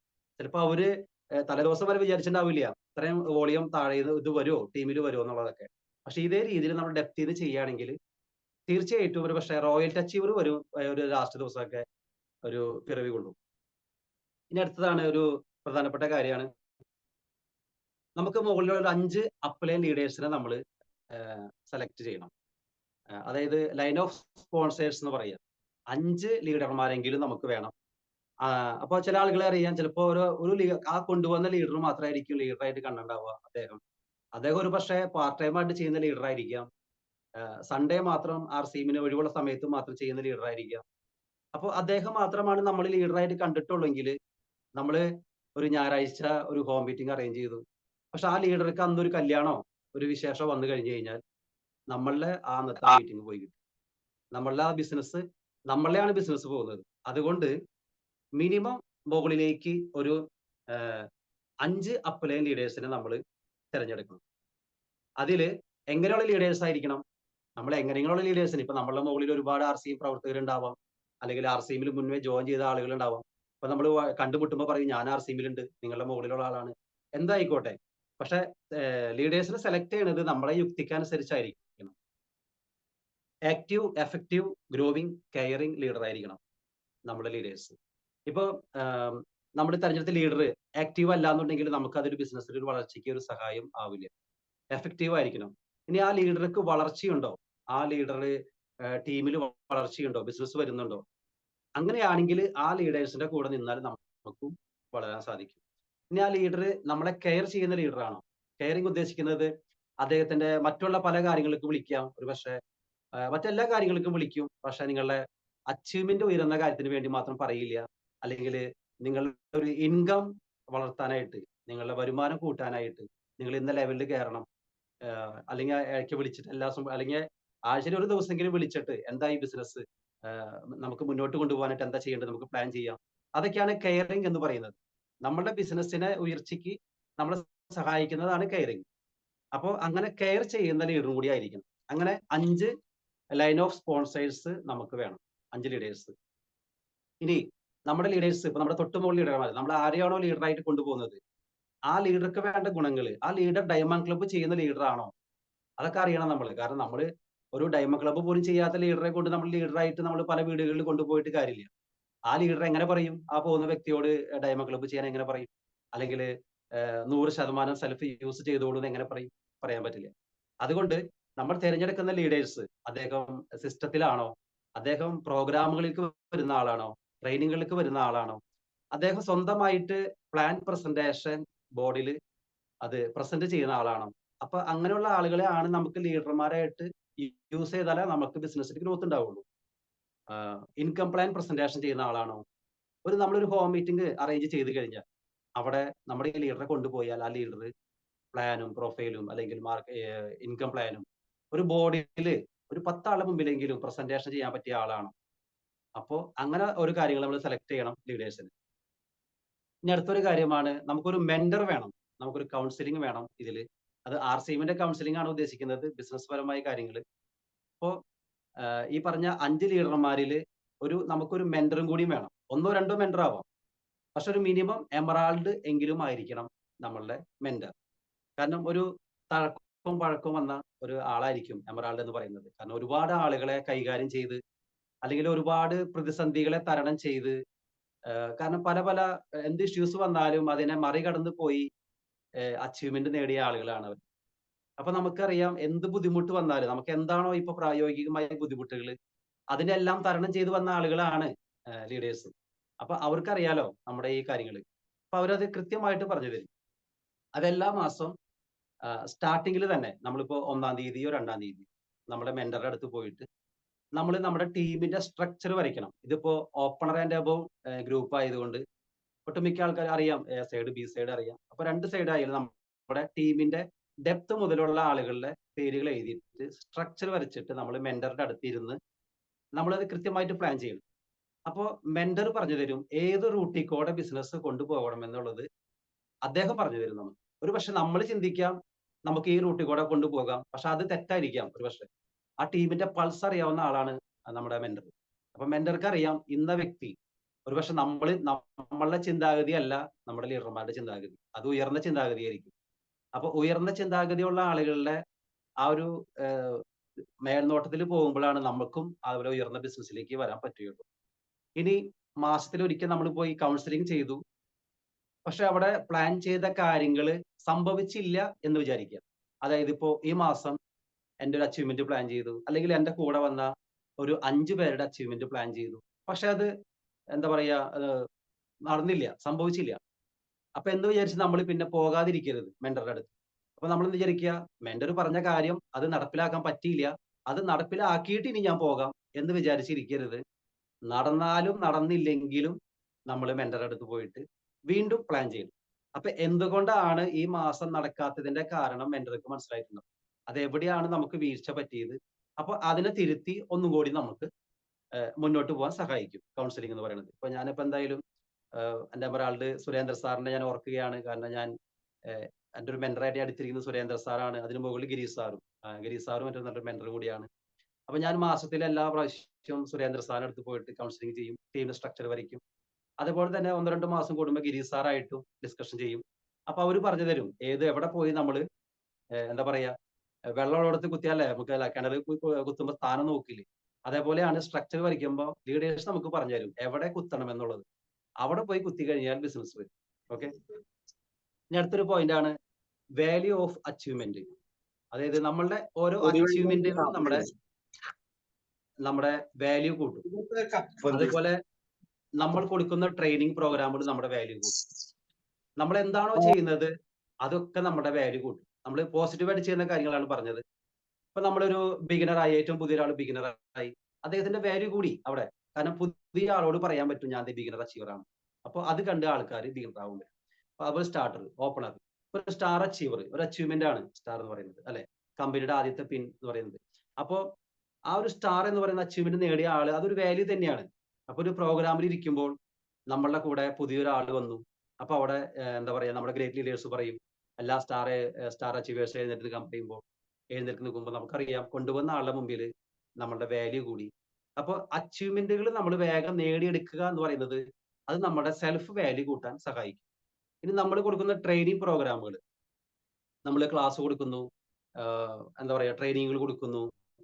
ചിലപ്പോൾ അവര് തലേദിവസം വരെ വിചാരിച്ചിട്ടുണ്ടാവില്ല ഇത്രയും വോളിയം താഴെ ഇത് വരുമോ, ടീമിൽ വരുമോ എന്നുള്ളതൊക്കെ. പക്ഷെ ഇതേ രീതിയിൽ നമ്മൾ ഡെപ്ത് ചെയ്ത് ചെയ്യുകയാണെങ്കിൽ തീർച്ചയായിട്ടും ഒരു പക്ഷേ റോയൽറ്റി അച്ചീവർ വരും ഒരു ലാസ്റ്റ് ദിവസമൊക്കെ ഒരു പിറവി കൊള്ളും. ഇനി അടുത്തതാണ് ഒരു പ്രധാനപ്പെട്ട കാര്യമാണ്. നമുക്ക് മുകളിലുള്ള ഒരു 5 അപ്ലൈൻ ലീഡേഴ്സിനെ നമ്മൾ സെലക്ട് ചെയ്യണം. അതായത് ലൈൻ ഓഫ് സ്പോൺസേഴ്സ് എന്ന് പറയുക. 5 ലീഡർമാരെങ്കിലും നമുക്ക് വേണം. അപ്പോൾ ചില ആളുകളെ അറിയാം, ചിലപ്പോൾ ആ കൊണ്ടുവന്ന ലീഡർ മാത്രമായിരിക്കും ലീഡറായിട്ട് കണ്ടിട്ടുണ്ടാവുക. അദ്ദേഹം ഒരു പക്ഷേ പാർട്ട് ടൈം ആയിട്ട് ചെയ്യുന്ന ലീഡർ ആയിരിക്കാം. സൺഡേ മാത്രം RCMന് ഒഴിവുള്ള സമയത്ത് മാത്രം ചെയ്യുന്ന ലീഡർ ആയിരിക്കാം. അപ്പോൾ അദ്ദേഹം മാത്രമാണ് നമ്മൾ ലീഡറായിട്ട് കണ്ടിട്ടുള്ളെങ്കിൽ നമ്മൾ ഒരു ഞായറാഴ്ച ഒരു ഹോം മീറ്റിംഗ് അറേഞ്ച് ചെയ്തു. പക്ഷെ ആ ലീഡർക്ക് അന്നൊരു കല്യാണോ ഒരു വിശേഷം വന്നു കഴിഞ്ഞു കഴിഞ്ഞാൽ നമ്മളുടെ ആ അന്നത്തെ മീറ്റിംഗ് പോയി കിട്ടും. നമ്മളുടെ ആ ബിസിനസ് നമ്മളെയാണ് ബിസിനസ് പോകുന്നത്. അതുകൊണ്ട് മിനിമം മുകളിലേക്ക് ഒരു 5 അപ്ലൈൻ ലീഡേഴ്സിനെ നമ്മൾ തിരഞ്ഞെടുക്കണം. അതില് എങ്ങനെയുള്ള ലീഡേഴ്സ് ആയിരിക്കണം? നമ്മൾ എങ്ങനെയുള്ള ലീഡേഴ്സിന് ഇപ്പൊ നമ്മളുടെ മുകളിൽ ഒരുപാട് RCM പ്രവർത്തകരുണ്ടാവാം, അല്ലെങ്കിൽ RCMൽ മുന്നേ ജോയിൻ ചെയ്ത ആളുകൾ ഉണ്ടാവാം. അപ്പൊ നമ്മൾ കണ്ടുമുട്ടുമ്പോൾ പറയും ഞാൻ RCMലുണ്ട്, നിങ്ങളുടെ മുകളിലുള്ള ആളാണ്, എന്തായിക്കോട്ടെ. പക്ഷെ ലീഡേഴ്സിനെ സെലക്ട് ചെയ്യുന്നത് നമ്മളെ യുക്തിക്കനുസരിച്ചായിരിക്കണം. Active, effective, growing, caring leader ആയിരിക്കണം നമ്മുടെ ലീഡേഴ്സ്. ഇപ്പൊ നമ്മൾ തെരഞ്ഞെടുത്ത ലീഡർ ആക്റ്റീവ് അല്ല എന്നുണ്ടെങ്കിൽ നമുക്ക് അതൊരു ബിസിനസ്സിൽ ഒരു വളർച്ചയ്ക്ക് ഒരു സഹായം ആവില്ല. എഫക്റ്റീവ് ആയിരിക്കണം. ഇനി ആ ലീഡർക്ക് വളർച്ചയുണ്ടോ, ആ ലീഡർ ടീമിൽ വളർച്ചയുണ്ടോ, ബിസിനസ് വരുന്നുണ്ടോ, അങ്ങനെയാണെങ്കിൽ ആ ലീഡേഴ്സിന്റെ കൂടെ നിന്നാൽ നമുക്കും വളരാൻ സാധിക്കും. ഇനി ആ ലീഡർ നമ്മളെ കെയർ ചെയ്യുന്ന ലീഡറാണോ? കെയറിംഗ് ഉദ്ദേശിക്കുന്നത് അദ്ദേഹത്തിന്റെ മറ്റുള്ള പല കാര്യങ്ങൾക്കും വിളിക്കാം, ഒരു പക്ഷേ മറ്റെല്ലാ കാര്യങ്ങൾക്കും വിളിക്കും. പക്ഷെ നിങ്ങളുടെ അച്ചീവ്മെന്റ് ഉയരുന്ന കാര്യത്തിന് വേണ്ടി മാത്രം പറയില്ല. അല്ലെങ്കിൽ നിങ്ങളുടെ ഒരു ഇൻകം വളർത്താനായിട്ട്, നിങ്ങളുടെ വരുമാനം കൂട്ടാനായിട്ട് നിങ്ങൾ ഇന്ന ലെവലിൽ കയറണം, അല്ലെങ്കിൽ ഇടയ്ക്ക് വിളിച്ചിട്ട് അല്ലെങ്കിൽ ആഴ്ചയിൽ ഒരു ദിവസമെങ്കിലും വിളിച്ചിട്ട് എന്തായി ബിസിനസ്, നമുക്ക് മുന്നോട്ട് കൊണ്ടുപോകാനായിട്ട് എന്താ ചെയ്യേണ്ടത്, നമുക്ക് പ്ലാൻ ചെയ്യാം. അതൊക്കെയാണ് കെയറിംഗ് എന്ന് പറയുന്നത്. നമ്മുടെ ബിസിനസ്സിനെ ഉയർച്ചയ്ക്ക് നമ്മളെ സഹായിക്കുന്നതാണ് കെയറിംഗ്. അപ്പോൾ അങ്ങനെ കെയർ ചെയ്യുന്ന ലീഡറും കൂടി ആയിരിക്കണം. അങ്ങനെ 5 ലൈൻ ഓഫ് സ്പോൺസേഴ്സ് നമുക്ക് വേണം, 5 ലീഡേഴ്സ്. ഇനി നമ്മുടെ ലീഡേഴ്സ് ഇപ്പൊ നമ്മുടെ തൊട്ടുമുകളിൽ ലീഡർമാർ, നമ്മൾ ആരെയാണോ ലീഡറായിട്ട് കൊണ്ടുപോകുന്നത് ആ ലീഡർക്ക് വേണ്ട ഗുണങ്ങൾ, ആ ലീഡർ ഡയമണ്ട് ക്ലബ്ബ് ചെയ്യുന്ന ലീഡറാണോ അതൊക്കെ അറിയണം നമ്മൾ. കാരണം നമ്മൾ ഒരു ഡയമണ്ട് ക്ലബ്ബ് പോലും ചെയ്യാത്ത ലീഡറെ കൊണ്ട് നമ്മൾ ലീഡറായിട്ട് നമ്മൾ പല വീടുകളിൽ കൊണ്ടുപോയിട്ട് കാര്യമില്ല. ആ ലീഡർ എങ്ങനെ പറയും ആ പോകുന്ന വ്യക്തിയോട് ഡയമണ്ട് ക്ലബ്ബ് ചെയ്യാൻ എങ്ങനെ പറയും? അല്ലെങ്കിൽ 100% സെൽഫ് യൂസ് ചെയ്തോളൂ എന്ന് എങ്ങനെ പറയും? പറയാൻ പറ്റില്ല. അതുകൊണ്ട് നമ്മൾ തിരഞ്ഞെടുക്കുന്ന ലീഡേഴ്സ് അദ്ദേഹം സിസ്റ്റത്തിലാണോ, അദ്ദേഹം പ്രോഗ്രാമുകളിലേക്ക് വരുന്ന ആളാണോ, ട്രെയിനിങ്ങുകൾക്ക് വരുന്ന ആളാണോ, അദ്ദേഹം സ്വന്തമായിട്ട് പ്ലാൻ പ്രസന്റേഷൻ ബോർഡിൽ അത് പ്രസന്റ് ചെയ്യുന്ന ആളാണോ, അപ്പൊ അങ്ങനെയുള്ള ആളുകളെയാണ് നമുക്ക് ലീഡർമാരായിട്ട് യൂസ് ചെയ്താലേ നമുക്ക് ബിസിനസ്സിൽ ഗ്രോത്ത് ഉണ്ടാവുള്ളൂ. ഇൻകം പ്ലാൻ പ്രസന്റേഷൻ ചെയ്യുന്ന ആളാണോ? നമ്മളൊരു ഹോം മീറ്റിംഗ് അറേഞ്ച് ചെയ്ത് കഴിഞ്ഞാൽ അവിടെ നമ്മുടെ ഈ ലീഡറെ കൊണ്ടുപോയാൽ ആ ലീഡർ പ്ലാനും പ്രൊഫൈലും അല്ലെങ്കിൽ ഇൻകം പ്ലാനും ഒരു ബോർഡിൽ ഒരു 10 ആളുടെ മുമ്പിലെങ്കിലും പ്രസന്റേഷൻ ചെയ്യാൻ പറ്റിയ ആളാണ്. അപ്പോൾ അങ്ങനെ ഒരു കാര്യങ്ങൾ നമ്മൾ സെലക്ട് ചെയ്യണം ലീഡേഴ്സിന്. ഇനി അടുത്തൊരു കാര്യമാണ് നമുക്കൊരു മെന്റർ വേണം. നമുക്കൊരു കൗൺസിലിംഗ് വേണം ഇതിൽ. അത് RCMന്റെ കൗൺസിലിംഗ് ആണ് ഉദ്ദേശിക്കുന്നത്, ബിസിനസ് പരമായ കാര്യങ്ങൾ. അപ്പോൾ ഈ പറഞ്ഞ 5 ലീഡർമാരിൽ നമുക്കൊരു മെന്ററും കൂടിയും വേണം. 1 or 2 മെന്റർ ആവാം. പക്ഷെ ഒരു മിനിമം എമറാൾഡ് എങ്കിലും ആയിരിക്കണം നമ്മളുടെ മെന്റർ. കാരണം ഒരു തഴക്കവും പഴക്കവും വന്ന ഒരു ആളായിരിക്കും എമറാൾഡ് എന്ന് പറയുന്നത്. കാരണം ഒരുപാട് ആളുകളെ കൈകാര്യം ചെയ്ത് അല്ലെങ്കിൽ ഒരുപാട് പ്രതിസന്ധികളെ തരണം ചെയ്ത് കാരണം പല പല എന്ത് ഇഷ്യൂസ് വന്നാലും അതിനെ മറികടന്ന് പോയി അച്ചീവ്മെന്റ് നേടിയ ആളുകളാണ് അവർ. അപ്പൊ നമുക്കറിയാം എന്ത് ബുദ്ധിമുട്ട് വന്നാലും നമുക്ക് എന്താണോ ഇപ്പൊ പ്രായോഗികമായ ബുദ്ധിമുട്ടുകൾ അതിനെല്ലാം തരണം ചെയ്ത് വന്ന ആളുകളാണ് ലീഡേഴ്സ്. അപ്പൊ അവർക്കറിയാലോ നമ്മുടെ ഈ കാര്യങ്ങൾ. അപ്പൊ അവരത് കൃത്യമായിട്ട് പറഞ്ഞു തരും. അതെല്ലാ മാസം സ്റ്റാർട്ടിങ്ങിൽ തന്നെ നമ്മളിപ്പോ 1-ാം തീയതിയോ 2-ാം തീയതി നമ്മുടെ മെന്ററുടെ അടുത്ത് പോയിട്ട് നമ്മൾ നമ്മുടെ ടീമിന്റെ സ്ട്രക്ചർ വരയ്ക്കണം. ഇതിപ്പോ ഓപ്പണർ ആൻഡ് അബവ് ഗ്രൂപ്പ് ആയതുകൊണ്ട് ഒട്ടുമിക്ക ആൾക്കാർ അറിയാം, എ സൈഡ് ബി സൈഡ് അറിയാം. അപ്പൊ 2 സൈഡ് ആയാലും നമ്മുടെ ടീമിന്റെ ഡെപ്ത് മുതലുള്ള ആളുകളുടെ പേരുകൾ എഴുതിയിട്ട് സ്ട്രക്ചർ വരച്ചിട്ട് നമ്മൾ മെന്ററുടെ അടുത്ത് ഇരുന്ന് നമ്മളത് കൃത്യമായിട്ട് പ്ലാൻ ചെയ്യണം. അപ്പോൾ മെന്റർ പറഞ്ഞു തരും ഏത് റൂട്ടിൽ കൂടെ ബിസിനസ് കൊണ്ടുപോകണം എന്നുള്ളത് അദ്ദേഹം പറഞ്ഞു തരും നമുക്ക്. ഒരുപക്ഷെ നമ്മൾ ചിന്തിക്കാം നമുക്ക് ഈ റൂട്ടിൽ കൂടെ കൊണ്ടുപോകാം, പക്ഷെ അത് തെറ്റായിരിക്കാം ഒരുപക്ഷെ. ആ ടീമിന്റെ പൾസ് അറിയാവുന്ന ആളാണ് നമ്മുടെ മെന്റർ. അപ്പൊ മെന്റർക്ക് അറിയാം ഇന്ന വ്യക്തി ഒരുപക്ഷെ നമ്മളുടെ ചിന്താഗതി അല്ല നമ്മുടെ ലീഡർമാരുടെ ചിന്താഗതി, അത് ഉയർന്ന ചിന്താഗതിയായിരിക്കും. അപ്പൊ ഉയർന്ന ചിന്താഗതിയുള്ള ആളുകളുടെ ആ ഒരു മേൽനോട്ടത്തിൽ പോകുമ്പോഴാണ് നമുക്കും അതുപോലെ ഉയർന്ന ബിസിനസ്സിലേക്ക് വരാൻ പറ്റുകയുള്ളൂ. ഇനി മാസത്തിലൊരിക്കൽ നമ്മൾ പോയി കൗൺസിലിംഗ് ചെയ്തു, പക്ഷെ അവിടെ പ്ലാൻ ചെയ്ത കാര്യങ്ങൾ സംഭവിച്ചില്ല എന്ന് വിചാരിക്കുക. അതായത് ഇപ്പോ ഈ മാസം എന്റെ ഒരു അച്ചീവ്മെന്റ് പ്ലാൻ ചെയ്തു, അല്ലെങ്കിൽ എന്റെ കൂടെ വന്ന ഒരു 5 പേരുടെ അച്ചീവ്മെന്റ് പ്ലാൻ ചെയ്തു, പക്ഷെ അത് എന്താ പറയാ നടന്നില്ല, സംഭവിച്ചില്ല. അപ്പൊ എന്ത് വിചാരിച്ച് നമ്മൾ പിന്നെ പോകാതിരിക്കരുത് മെന്ററുടെ അടുത്ത്. അപ്പൊ നമ്മൾ എന്ത് വിചാരിക്കുക, മെന്റർ പറഞ്ഞ കാര്യം അത് നടപ്പിലാക്കാൻ പറ്റിയില്ല, അത് നടപ്പിലാക്കിയിട്ട് ഇനി ഞാൻ പോകാം എന്ന് വിചാരിച്ചിരിക്കരുത്. നടന്നാലും നടന്നില്ലെങ്കിലും നമ്മൾ മെന്ററുടെ അടുത്ത് പോയിട്ട് വീണ്ടും പ്ലാൻ ചെയ്യണം. അപ്പൊ എന്തുകൊണ്ടാണ് ഈ മാസം നടക്കാത്തതിന്റെ കാരണം മെന്റർക്ക് മനസ്സിലായിട്ടുണ്ടാവും. അത് എവിടെയാണ് നമുക്ക് വീഴ്ച പറ്റിയത്, അപ്പൊ അതിനെ തിരുത്തി ഒന്നും കൂടി നമുക്ക് മുന്നോട്ട് പോകാൻ സഹായിക്കും കൗൺസിലിംഗ് എന്ന് പറയുന്നത്. ഇപ്പൊ ഞാനിപ്പോ എന്തായാലും എന്റെ ഒരാളുടെ സുരേന്ദ്ര സാറിനെ ഞാൻ ഓർക്കുകയാണ്. കാരണം ഞാൻ എൻ്റെ ഒരു മെന്ററായിട്ട് അടുത്തിരിക്കുന്നത് സുരേന്ദ്ര സാറാണ്. അതിന് മുകളിൽ ഗിരീഷ് സാറും. ഗിരീഷ് സാറും മറ്റൊരു നല്ലൊരു മെന്റർ കൂടിയാണ്. അപ്പൊ ഞാൻ മാസത്തിൽ എല്ലാ പ്രാവശ്യവും സുരേന്ദ്ര സാറിന്റെ അടുത്ത് പോയിട്ട് കൗൺസിലിംഗ് ചെയ്യും, ടീമിന്റെ സ്ട്രക്ചർ വരയ്ക്കും. അതുപോലെ തന്നെ 1-2 മാസം കൂടുമ്പോൾ ഗിരീഷ് സാറായിട്ടും ഡിസ്കഷൻ ചെയ്യും. അപ്പൊ അവര് പറഞ്ഞു തരും എവിടെ പോയി നമ്മൾ എന്താ പറയാ വെള്ളമുള്ളിടത്ത് കുത്തിയാലേ നമുക്ക് കിണറ് കുത്തുമ്പോൾ സ്ഥാനം നോക്കില്ലേ, അതേപോലെയാണ് സ്ട്രക്ചർ വരയ്ക്കുമ്പോൾ ലീഡേഴ്സ് നമുക്ക് പറഞ്ഞു തരും എവിടെ കുത്തണം എന്നുള്ളത്. അവിടെ പോയി കുത്തി കഴിഞ്ഞാൽ ബിസിനസ് വരും. ഓക്കെ. ഇനി അടുത്തൊരു പോയിന്റ് ആണ് വാല്യൂ ഓഫ് അച്ചീവ്മെന്റ്. അതായത് നമ്മളുടെ ഓരോ അച്ചീവ്മെന്റുകളും നമ്മുടെ വാല്യൂ കൂട്ടും. അതുപോലെ നമ്മൾ കൊടുക്കുന്ന ട്രെയിനിങ് പ്രോഗ്രാമുകൾ നമ്മുടെ വാല്യൂ കൂട്ടും. നമ്മൾ എന്താണോ ചെയ്യുന്നത് അതൊക്കെ നമ്മുടെ വാല്യൂ കൂട്ടും. നമ്മൾ പോസിറ്റീവായിട്ട് ചെയ്യുന്ന കാര്യങ്ങളാണ് പറഞ്ഞത്. ഇപ്പൊ നമ്മളൊരു ബിഗിനറായി, ഏറ്റവും പുതിയ ഒരാൾ ബിഗിനറായി, അദ്ദേഹത്തിന്റെ വാല്യൂ കൂടി അവിടെ. കാരണം പുതിയ ആളോട് പറയാൻ പറ്റും ഞാൻ ബിഗിനർ അച്ചീവർ ആണ്. അപ്പോൾ അത് കണ്ട് ആൾക്കാർ ബിഗിനർ ആവും. അപ്പൊ അതുപോലെ സ്റ്റാർട്ടർ, ഓപ്പണർ, ഒരു സ്റ്റാർ അച്ചീവർ, ഒരു അച്ചീവ്മെന്റ് ആണ് സ്റ്റാർ എന്ന് പറയുന്നത് അല്ലെ, കമ്പനിയുടെ ആദ്യത്തെ പിൻ എന്ന് പറയുന്നത്. അപ്പോ ആ ഒരു സ്റ്റാർ എന്ന് പറയുന്ന അച്ചീവ്മെന്റ് നേടിയ ആള് അതൊരു വാല്യൂ തന്നെയാണ്. അപ്പൊ ഒരു പ്രോഗ്രാമിൽ ഇരിക്കുമ്പോൾ നമ്മളുടെ കൂടെ പുതിയൊരാൾ വന്നു, അപ്പൊ അവിടെ എന്താ പറയാ നമ്മുടെ ഗ്രേറ്റ് ലീഡേഴ്സ് പറയും എല്ലാ സ്റ്റാർ അച്ചീവേഴ്സ് എഴുന്നേറ്റ് നിൽക്കുമ്പോൾ നമുക്കറിയാം കൊണ്ടുവന്ന ആളുടെ മുമ്പിൽ നമ്മളുടെ വാല്യൂ കൂടി. അപ്പോൾ അച്ചീവ്മെന്റുകൾ നമ്മൾ വേഗം നേടിയെടുക്കുക എന്ന് പറയുന്നത് അത് നമ്മുടെ സെൽഫ് വാല്യൂ കൂട്ടാൻ സഹായിക്കും. ഇനി നമ്മൾ കൊടുക്കുന്ന ട്രെയിനിങ് പ്രോഗ്രാമുകൾ, നമ്മൾ ക്ലാസ് കൊടുക്കുന്നു, എന്താ പറയാ ട്രെയിനിങ്ങുകൾ കൊടുക്കുന്നു,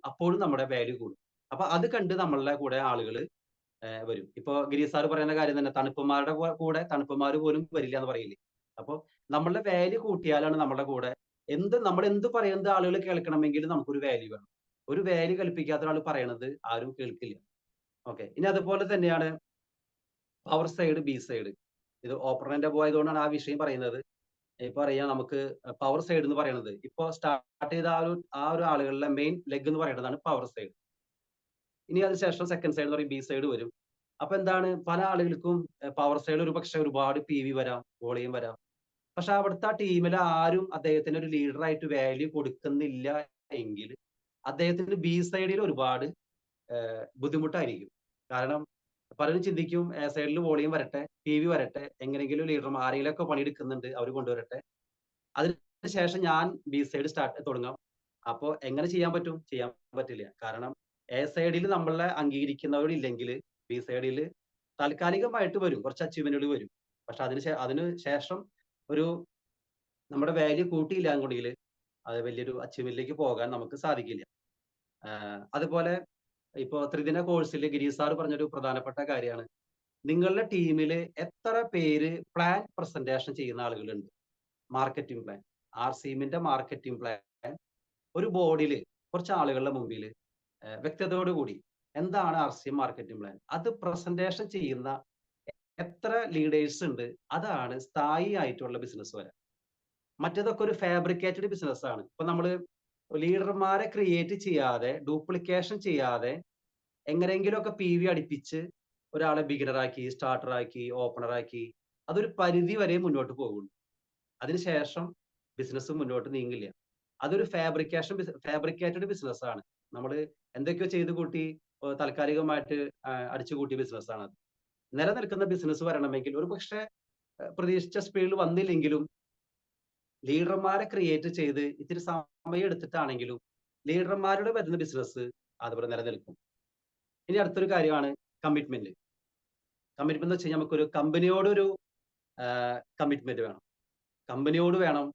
അപ്പോഴും നമ്മുടെ വാല്യൂ കൂടും. അപ്പൊ അത് കണ്ട് നമ്മളുടെ കൂടെ ആളുകൾ വരും. ഇപ്പൊ ഗിരീഷ് സാർ പറയുന്ന കാര്യം തന്നെ, തണുപ്പന്മാരുടെ കൂടെ തണുപ്പന്മാർ പോലും വരില്ല എന്ന് പറയില്ലേ. അപ്പൊ നമ്മളുടെ വാല്യൂ കൂട്ടിയാലാണ് നമ്മുടെ കൂടെ നമ്മൾ എന്ത് പറയുന്നത് ആളുകൾ കേൾക്കണമെങ്കിൽ നമുക്കൊരു വാല്യൂ വേണം. ഒരു വാല്യൂ കൽപ്പിക്കാത്ത ഒരാൾ പറയണത് ആരും കേൾക്കില്ല. ഓക്കെ. ഇനി അതുപോലെ തന്നെയാണ് പവർ സൈഡ്, ബി സൈഡ്. ഇത് ഓപ്പറേറ്ററിന്റെ പോയതുകൊണ്ടാണ് ആ വിഷയം പറയുന്നത്. ഇപ്പൊ അറിയാം നമുക്ക് പവർ സൈഡ് എന്ന് പറയുന്നത് ഇപ്പൊ സ്റ്റാർട്ട് ചെയ്ത ആ ഒരു ആളുകളുടെ മെയിൻ ലെഗ് എന്ന് പറയുന്നതാണ് പവർ സൈഡ്. ഇനി അതിനുശേഷം സെക്കൻഡ് സൈഡ് എന്ന് പറയും, ബി സൈഡ് വരും. അപ്പൊ എന്താണ് പല ആളുകൾക്കും പവർ സൈഡ് ഒരു പക്ഷെ ഒരുപാട് PV വരാം, വോളിയം വരാം. പക്ഷെ അവിടുത്തെ ആ ടീമിൽ ആരും അദ്ദേഹത്തിന് ഒരു ലീഡറായിട്ട് വാല്യൂ കൊടുക്കുന്നില്ല എങ്കിൽ അദ്ദേഹത്തിന് ബി സൈഡിൽ ഒരുപാട് ബുദ്ധിമുട്ടായിരിക്കും. കാരണം പലരും ചിന്തിക്കും എ സൈഡിൽ വോളിയം വരട്ടെ, PV വരട്ടെ, എങ്ങനെയെങ്കിലും ലീഡർ ആരെങ്കിലുമൊക്കെ പണിയെടുക്കുന്നുണ്ട് അവർ കൊണ്ടുവരട്ടെ, അതിനുശേഷം ഞാൻ ബി സൈഡ് തുടങ്ങാം. അപ്പോ എങ്ങനെ ചെയ്യാൻ പറ്റും? ചെയ്യാൻ പറ്റില്ല. കാരണം എ സൈഡിൽ നമ്മളെ അംഗീകരിക്കുന്നവരില്ലെങ്കിൽ ബി സൈഡിൽ താൽക്കാലികമായിട്ട് വരും, കുറച്ച് അച്ചീവ്മെന്റുകൾ വരും. പക്ഷെ അതിന് ശേഷം ഒരു നമ്മുടെ വാല്യൂ കൂട്ടിയില്ല എന്നുണ്ടെങ്കിൽ അത് വലിയൊരു അച്ചീവ്മെന്റിലേക്ക് പോകാൻ നമുക്ക് സാധിക്കില്ല. അതുപോലെ ഇപ്പോ ത്രിദിന കോഴ്സിൽ ഗിരീഷ് സാർ പറഞ്ഞൊരു പ്രധാനപ്പെട്ട കാര്യമാണ്, നിങ്ങളുടെ ടീമിൽ എത്ര പേര് പ്ലാൻ പ്രസന്റേഷൻ ചെയ്യുന്ന ആളുകളുണ്ട്? മാർക്കറ്റിംഗ് പ്ലാൻ, ആർസിഎമ്മിന്റെ മാർക്കറ്റിംഗ് പ്ലാൻ ഒരു ബോർഡിൽ കുറച്ച് ആളുകളുടെ മുമ്പിൽ വ്യക്തതയോട് കൂടി എന്താണ് ആർസിഎം മാർക്കറ്റിംഗ് പ്ലാൻ, അത് പ്രസന്റേഷൻ ചെയ്യുന്ന എത്ര ലീഡേഴ്സ് ഉണ്ട്? അതാണ് സ്ഥായി ആയിട്ടുള്ള ബിസിനസ് വരെ. മറ്റേതൊക്കെ ഒരു ഫാബ്രിക്കേറ്റഡ് ബിസിനസ് ആണ്. ഇപ്പൊ നമ്മള് ലീഡർമാരെ ക്രിയേറ്റ് ചെയ്യാതെ, ഡ്യൂപ്ലിക്കേഷൻ ചെയ്യാതെ എങ്ങനെയെങ്കിലുമൊക്കെ PV അടിപ്പിച്ച് ഒരാളെ ബിഗിനറാക്കി, സ്റ്റാർട്ടറാക്കി, ഓപ്പണറാക്കി അതൊരു പരിധി വരെ മുന്നോട്ട് പോകുള്ളൂ. അതിനുശേഷം ബിസിനസ് മുന്നോട്ട് നീങ്ങില്ല. അതൊരു ഫാബ്രിക്കേറ്റഡ് ബിസിനസ് ആണ്. നമ്മൾ എന്തൊക്കെയോ ചെയ്ത് കൂട്ടി താൽക്കാലികമായിട്ട് അടിച്ചു കൂട്ടിയ ബിസിനസ് ആണ് അത്. നിലനിൽക്കുന്ന ബിസിനസ് വരണമെങ്കിൽ ഒരു പക്ഷേ പ്രതീക്ഷിച്ച സ്പീഡിൽ വന്നില്ലെങ്കിലും ലീഡർമാരെ ക്രിയേറ്റ് ചെയ്ത് ഇത്തിരി സമയം എടുത്തിട്ടാണെങ്കിലും ലീഡർമാരുടെ വരുന്ന ബിസിനസ് അതുപോലെ നിലനിൽക്കും. ഇനി അടുത്തൊരു കാര്യമാണ് കമ്മിറ്റ്മെന്റ്. കമ്മിറ്റ്മെന്റ് എന്ന് വെച്ച് കഴിഞ്ഞാൽ നമുക്കൊരു കമ്പനിയോടൊരു കമ്മിറ്റ്മെന്റ് വേണം. കമ്പനിയോട് വേണം,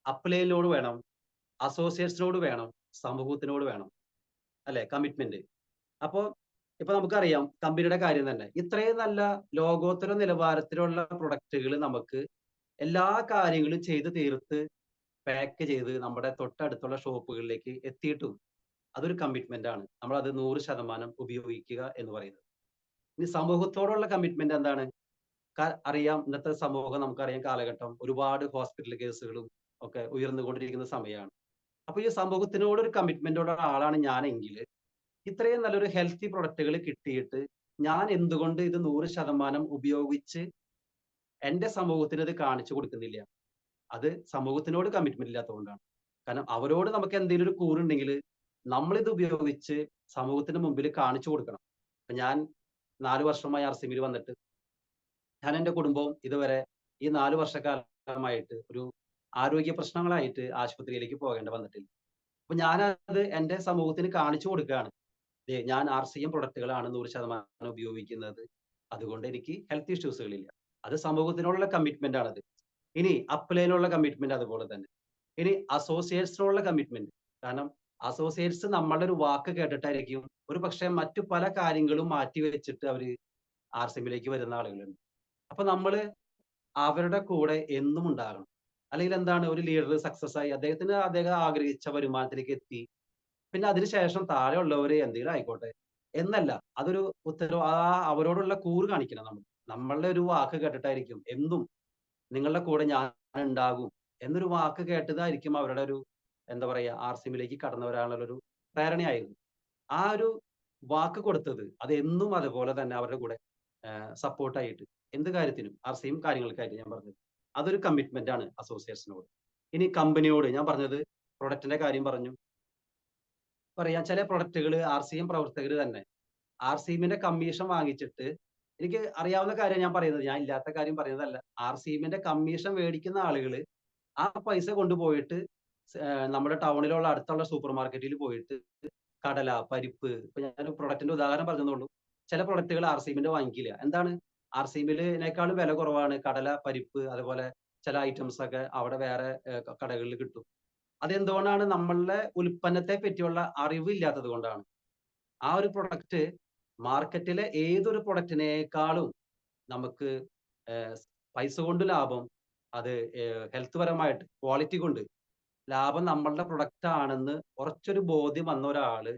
അപ്ലൈനോട് വേണം, അസോസിയേറ്റ്സിനോട് വേണം, സമൂഹത്തിനോട് വേണം, അല്ലെ കമ്മിറ്റ്മെന്റ്. അപ്പോ ഇപ്പൊ നമുക്കറിയാം കമ്പനിയുടെ കാര്യം തന്നെ, ഇത്രയും നല്ല ലോകോത്തര നിലവാരത്തിലുള്ള പ്രൊഡക്റ്റുകൾ നമുക്ക് എല്ലാ കാര്യങ്ങളും ചെയ്ത് തീർത്ത് പാക്ക് ചെയ്ത് നമ്മുടെ തൊട്ടടുത്തുള്ള ഷോപ്പുകളിലേക്ക് എത്തിയിട്ടും അതൊരു കമ്മിറ്റ്മെന്റ് ആണ്. നമ്മൾ അത് 100% ഉപയോഗിക്കുക എന്ന് പറയുന്നത്. ഇനി സമൂഹത്തോടുള്ള കമ്മിറ്റ്മെന്റ് എന്താണ്? അറിയാം ഇന്നത്തെ സമൂഹം, നമുക്കറിയാം കാലഘട്ടം ഒരുപാട് ഹോസ്പിറ്റൽ കേസുകളും ഒക്കെ ഉയർന്നുകൊണ്ടിരിക്കുന്ന സമയമാണ്. അപ്പൊ ഈ സമൂഹത്തിനോട് ഒരു കമ്മിറ്റ്മെന്റുള്ള ആളാണ് ഞാനെങ്കിൽ ഇത്രയും നല്ലൊരു ഹെൽത്തി പ്രൊഡക്റ്റുകൾ കിട്ടിയിട്ട് ഞാൻ എന്തുകൊണ്ട് ഇത് 100% ഉപയോഗിച്ച് എന്റെ സമൂഹത്തിന് ഇത് കാണിച്ചു കൊടുക്കുന്നില്ല? അത് സമൂഹത്തിനോട് കമ്മിറ്റ്മെന്റ് ഇല്ലാത്തതുകൊണ്ടാണ്. കാരണം അവരോട് നമുക്ക് എന്തെങ്കിലും ഒരു കൂറുണ്ടെങ്കിൽ നമ്മളിത് ഉപയോഗിച്ച് സമൂഹത്തിന് മുമ്പിൽ കാണിച്ചു കൊടുക്കണം. അപ്പൊ ഞാൻ 4 വർഷമായി ആർസിഎമ്മിൽ വന്നിട്ട് ഞാൻ എന്റെ കുടുംബവും ഇതുവരെ ഈ 4 വർഷക്കാലമായിട്ട് ഒരു ആരോഗ്യ പ്രശ്നങ്ങളായിട്ട് ആശുപത്രിയിലേക്ക് പോകേണ്ടി വന്നിട്ടില്ല. അപ്പൊ ഞാനത് എന്റെ സമൂഹത്തിന് കാണിച്ചു കൊടുക്കുകയാണ്. ഞാൻ ആർസിഎം പ്രൊഡക്റ്റുകളാണ് 100% ഉപയോഗിക്കുന്നത്. അതുകൊണ്ട് എനിക്ക് ഹെൽത്ത് ഇഷ്യൂസുകളില്ല. അത് സമൂഹത്തിനോടുള്ള കമ്മിറ്റ്മെന്റ് ആണത്. ഇനി അപ്ലൈനുള്ള കമ്മിറ്റ്മെന്റ് അതുപോലെ തന്നെ. ഇനി അസോസിയേറ്റ്സിനോടുള്ള കമ്മിറ്റ്മെന്റ്. കാരണം അസോസിയേറ്റ്സ് നമ്മളുടെ ഒരു വാക്ക് കേട്ടിട്ടായിരിക്കും ഒരു പക്ഷേ മറ്റു പല കാര്യങ്ങളും മാറ്റി വെച്ചിട്ട് അവര് ആർസിഎമ്മിലേക്ക് വരുന്ന ആളുകളുണ്ട്. അപ്പൊ നമ്മള് അവരുടെ കൂടെ എന്നും ഉണ്ടാകണം. അല്ലെങ്കിൽ എന്താണ്, ഒരു ലീഡർ സക്സസ് ആയി അദ്ദേഹം ആഗ്രഹിച്ച വരുമാനത്തിലേക്ക് എത്തി, പിന്നെ അതിനുശേഷം താഴെയുള്ളവര് എന്തെങ്കിലും ആയിക്കോട്ടെ എന്നല്ല, അതൊരു അവരോടുള്ള കൂറ് കാണിക്കണം നമ്മൾ. നമ്മളുടെ ഒരു വാക്ക് കേട്ടിട്ടായിരിക്കും എന്നും നിങ്ങളുടെ കൂടെ ഞാൻ ഉണ്ടാകും എന്നൊരു വാക്ക് കേട്ടതായിരിക്കും അവരുടെ ഒരു എന്താ പറയാ ആർസിഎമ്മിലേക്ക് കടന്നു വരാനുള്ള ഒരു പ്രേരണയായിരുന്നു. ആ ഒരു വാക്ക് കൊടുത്തത് അത് എന്നും അതുപോലെ തന്നെ അവരുടെ കൂടെ സപ്പോർട്ടായിട്ട് എന്ത് കാര്യത്തിനും ആർസിഎം കാര്യങ്ങൾക്കായിട്ട് ഞാൻ പറഞ്ഞത് അതൊരു കമ്മിറ്റ്മെന്റ് ആണ് അസോസിയേഷനോട്. ഇനി കമ്പനിയോട് ഞാൻ പറഞ്ഞത് പ്രൊഡക്റ്റിന്റെ കാര്യം പറഞ്ഞു. പറയാം ചില പ്രൊഡക്റ്റുകൾ ആർസിഎം പ്രവർത്തകർ തന്നെ ആർസിഎമ്മിന്റെ കമ്മീഷൻ വാങ്ങിച്ചിട്ട്, എനിക്ക് അറിയാവുന്ന കാര്യം ഞാൻ പറയുന്നത്, ഞാൻ ഇല്ലാത്ത കാര്യം പറയുന്നതല്ല. ആർസിഎമ്മിന്റെ കമ്മീഷൻ മേടിക്കുന്ന ആളുകൾ ആ പൈസ കൊണ്ടുപോയിട്ട് നമ്മുടെ ടൗണിലുള്ള അടുത്തുള്ള സൂപ്പർ മാർക്കറ്റിൽ പോയിട്ട് കടല, പരിപ്പ്, ഇപ്പൊ ഞാൻ പ്രൊഡക്റ്റിന്റെ ഉദാഹരണം പറഞ്ഞതേ, ചില പ്രൊഡക്റ്റുകൾ ആർസിഎമ്മിന്റെ വാങ്ങിക്കില്ല. എന്താണ്, ആർസിഎമ്മിനേക്കാളും വില കുറവാണ് കടല, പരിപ്പ്, അതുപോലെ ചില ഐറ്റംസ് ഒക്കെ അവിടെ വേറെ കടകളിൽ കിട്ടും. അതെന്തുകൊണ്ടാണ്? നമ്മളുടെ ഉൽപ്പന്നത്തെ പറ്റിയുള്ള അറിവ് ഇല്ലാത്തത് കൊണ്ടാണ്. ആ ഒരു പ്രൊഡക്റ്റ് മാർക്കറ്റിലെ ഏതൊരു പ്രൊഡക്റ്റിനേക്കാളും നമുക്ക് പൈസ കൊണ്ട് ലാഭം, അത് ഹെൽത്ത് പരമായിട്ട് ക്വാളിറ്റി കൊണ്ട് ലാഭം നമ്മളുടെ പ്രൊഡക്റ്റ് ആണെന്ന് കുറച്ചൊരു ബോധ്യം വന്ന ഒരാള്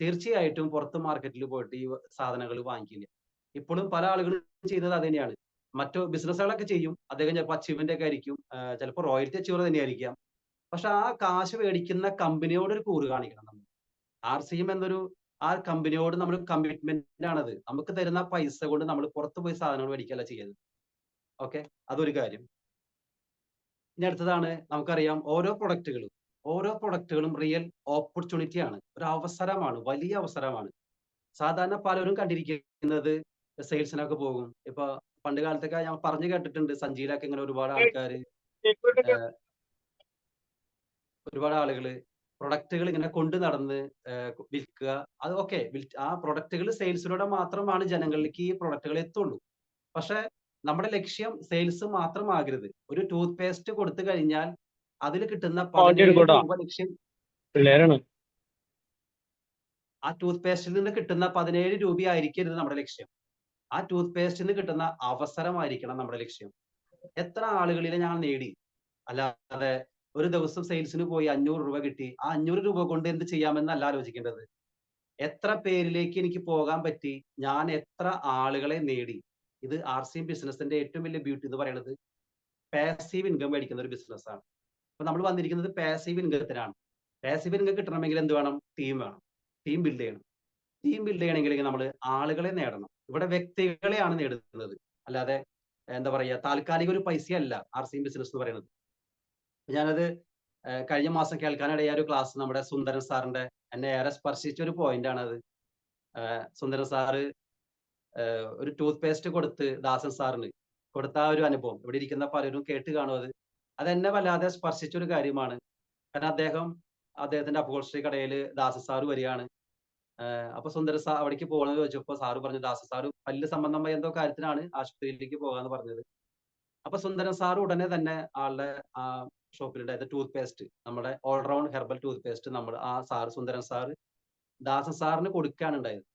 തീർച്ചയായിട്ടും പുറത്ത് മാർക്കറ്റിൽ പോയിട്ട് ഈ സാധനങ്ങൾ വാങ്ങിക്കില്ല. ഇപ്പോഴും പല ആളുകളും ചെയ്യുന്നത് അത് തന്നെയാണ്. മറ്റു ബിസിനസ്സുകളൊക്കെ ചെയ്യും. അദ്ദേഹം ചിലപ്പോൾ അച്ചീവ്മെന്റ് ഒക്കെ ആയിരിക്കും. ചിലപ്പോൾ റോയൽറ്റി അച്ചീവർ തന്നെയായിരിക്കാം. പക്ഷെ ആ കാശ് മേടിക്കുന്ന കമ്പനിയോട് ഒരു കൂറ് കാണിക്കണം നമ്മൾ. ആർസിഎം എന്നൊരു ആ കമ്പനിയോട് നമ്മൾ കമ്മിറ്റ്മെന്റ് ആണത്. നമുക്ക് തരുന്ന പൈസ കൊണ്ട് നമ്മൾ പുറത്ത് പോയി സാധനങ്ങൾ മേടിക്കല്ല ചെയ്യുന്നത്. ഓക്കെ, അതൊരു കാര്യം. ഇനി അടുത്തതാണ്, നമുക്കറിയാം ഓരോ പ്രൊഡക്റ്റുകളും റിയൽ ഓപ്പർച്യൂണിറ്റി ആണ്. ഒരു അവസരമാണ്, വലിയ അവസരമാണ്. സാധാരണ പലരും കണ്ടിരിക്കുന്നത് സെയിൽസിനൊക്കെ പോകും. ഇപ്പൊ പണ്ട് കാലത്തൊക്കെ ഞാൻ പറഞ്ഞു കേട്ടിട്ടുണ്ട്, സഞ്ചിയിലൊക്കെ ഇങ്ങനെ ഒരുപാട് ആളുകള് പ്രൊഡക്റ്റുകൾ ഇങ്ങനെ കൊണ്ട് നടന്ന് വിൽക്കുക. അത് ഓക്കെ, ആ പ്രൊഡക്റ്റുകൾ സെയിൽസിലൂടെ മാത്രമാണ് ജനങ്ങളിലേക്ക് ഈ പ്രൊഡക്റ്റുകൾ എത്തുള്ളൂ. പക്ഷെ നമ്മുടെ ലക്ഷ്യം സെയിൽസ് മാത്രമാകരുത്. ഒരു ടൂത്ത് പേസ്റ്റ് കൊടുത്തു കഴിഞ്ഞാൽ അതിൽ കിട്ടുന്ന 17 രൂപ ലക്ഷ്യം, ആ ടൂത്ത് പേസ്റ്റിൽ നിന്ന് കിട്ടുന്ന 17 രൂപയായിരിക്കരുത് നമ്മുടെ ലക്ഷ്യം. ആ ടൂത്ത് പേസ്റ്റിൽ നിന്ന് കിട്ടുന്ന അവസരമായിരിക്കണം നമ്മുടെ ലക്ഷ്യം. എത്ര ആളുകളിലെ ഞാൻ നേടി, അല്ലാതെ ഒരു ദിവസം സെയിൽസിന് പോയി 500 രൂപ കിട്ടി, ആ 500 രൂപ കൊണ്ട് എന്ത് ചെയ്യാമെന്നല്ല ആലോചിക്കേണ്ടത്. എത്ര പേരിലേക്ക് എനിക്ക് പോകാൻ പറ്റി, ഞാൻ എത്ര ആളുകളെ നേടി. ഇത് ആർസിഎം ബിസിനസിന്റെ ഏറ്റവും വലിയ ബ്യൂട്ടി എന്ന് പറയുന്നത് പാസീവ് ഇൻകം മേടിക്കുന്ന ഒരു ബിസിനസ്സാണ്. അപ്പൊ നമ്മൾ വന്നിരിക്കുന്നത് പാസീവ് ഇൻകത്തിനാണ്. പാസീവ് ഇൻകം കിട്ടണമെങ്കിൽ എന്ത് വേണം? ടീം വേണം. ടീം ബിൽഡ് ചെയ്യണം. ടീം ബിൽഡ് ചെയ്യണമെങ്കിൽ നമ്മൾ ആളുകളെ നേടണം. ഇവിടെ വ്യക്തികളെയാണ് നേടുന്നത്, അല്ലാതെ എന്താ പറയുക, താൽക്കാലിക ഒരു പൈസയല്ല ആർസിഎം ബിസിനസ് എന്ന് പറയുന്നത്. ഞാനത് കഴിഞ്ഞ മാസം കേൾക്കാനിടയായ ഒരു ക്ലാസ് നമ്മുടെ സുന്ദരൻ സാറിന്റെ എന്നെ ഏറെ സ്പർശിച്ച ഒരു പോയിന്റ് ആണത്. സുന്ദരൻ സാറ് ഒരു ടൂത്ത് പേസ്റ്റ് കൊടുത്ത് ദാസൻ സാറിന് കൊടുത്ത ആ ഒരു അനുഭവം ഇവിടെ ഇരിക്കുന്ന പലരും കേട്ട് കാണും. അതെന്നെ വല്ലാതെ സ്പർശിച്ച ഒരു കാര്യമാണ്. കാരണം അദ്ദേഹത്തിന്റെ അപ്ഹോൾസ്റ്ററി കടയിൽ ദാസൻ സാറ് വരികയാണ്. അപ്പൊ സുന്ദരൻ സാർ അവിടേക്ക് പോകണമെന്ന് ചോദിച്ചപ്പോൾ സാറ് പറഞ്ഞു, ദാസൻ സാറ് പല്ല് സംബന്ധമായ എന്തോ കാര്യത്തിനാണ് ആശുപത്രിയിലേക്ക് പോകാന്ന് പറഞ്ഞത്. അപ്പൊ സുന്ദരൻ സാർ ഉടനെ തന്നെ ആളുടെ ആ ഷോപ്പിലുണ്ടായത് ടൂത്ത് പേസ്റ്റ്, നമ്മുടെ ഓൾറൗണ്ട് ഹെർബൽ ടൂത്ത് പേസ്റ്റ് നമ്മൾ സുന്ദരൻ സാറ് ദാസൻ സാറിന് കൊടുക്കുകയാണ് ഉണ്ടായത്.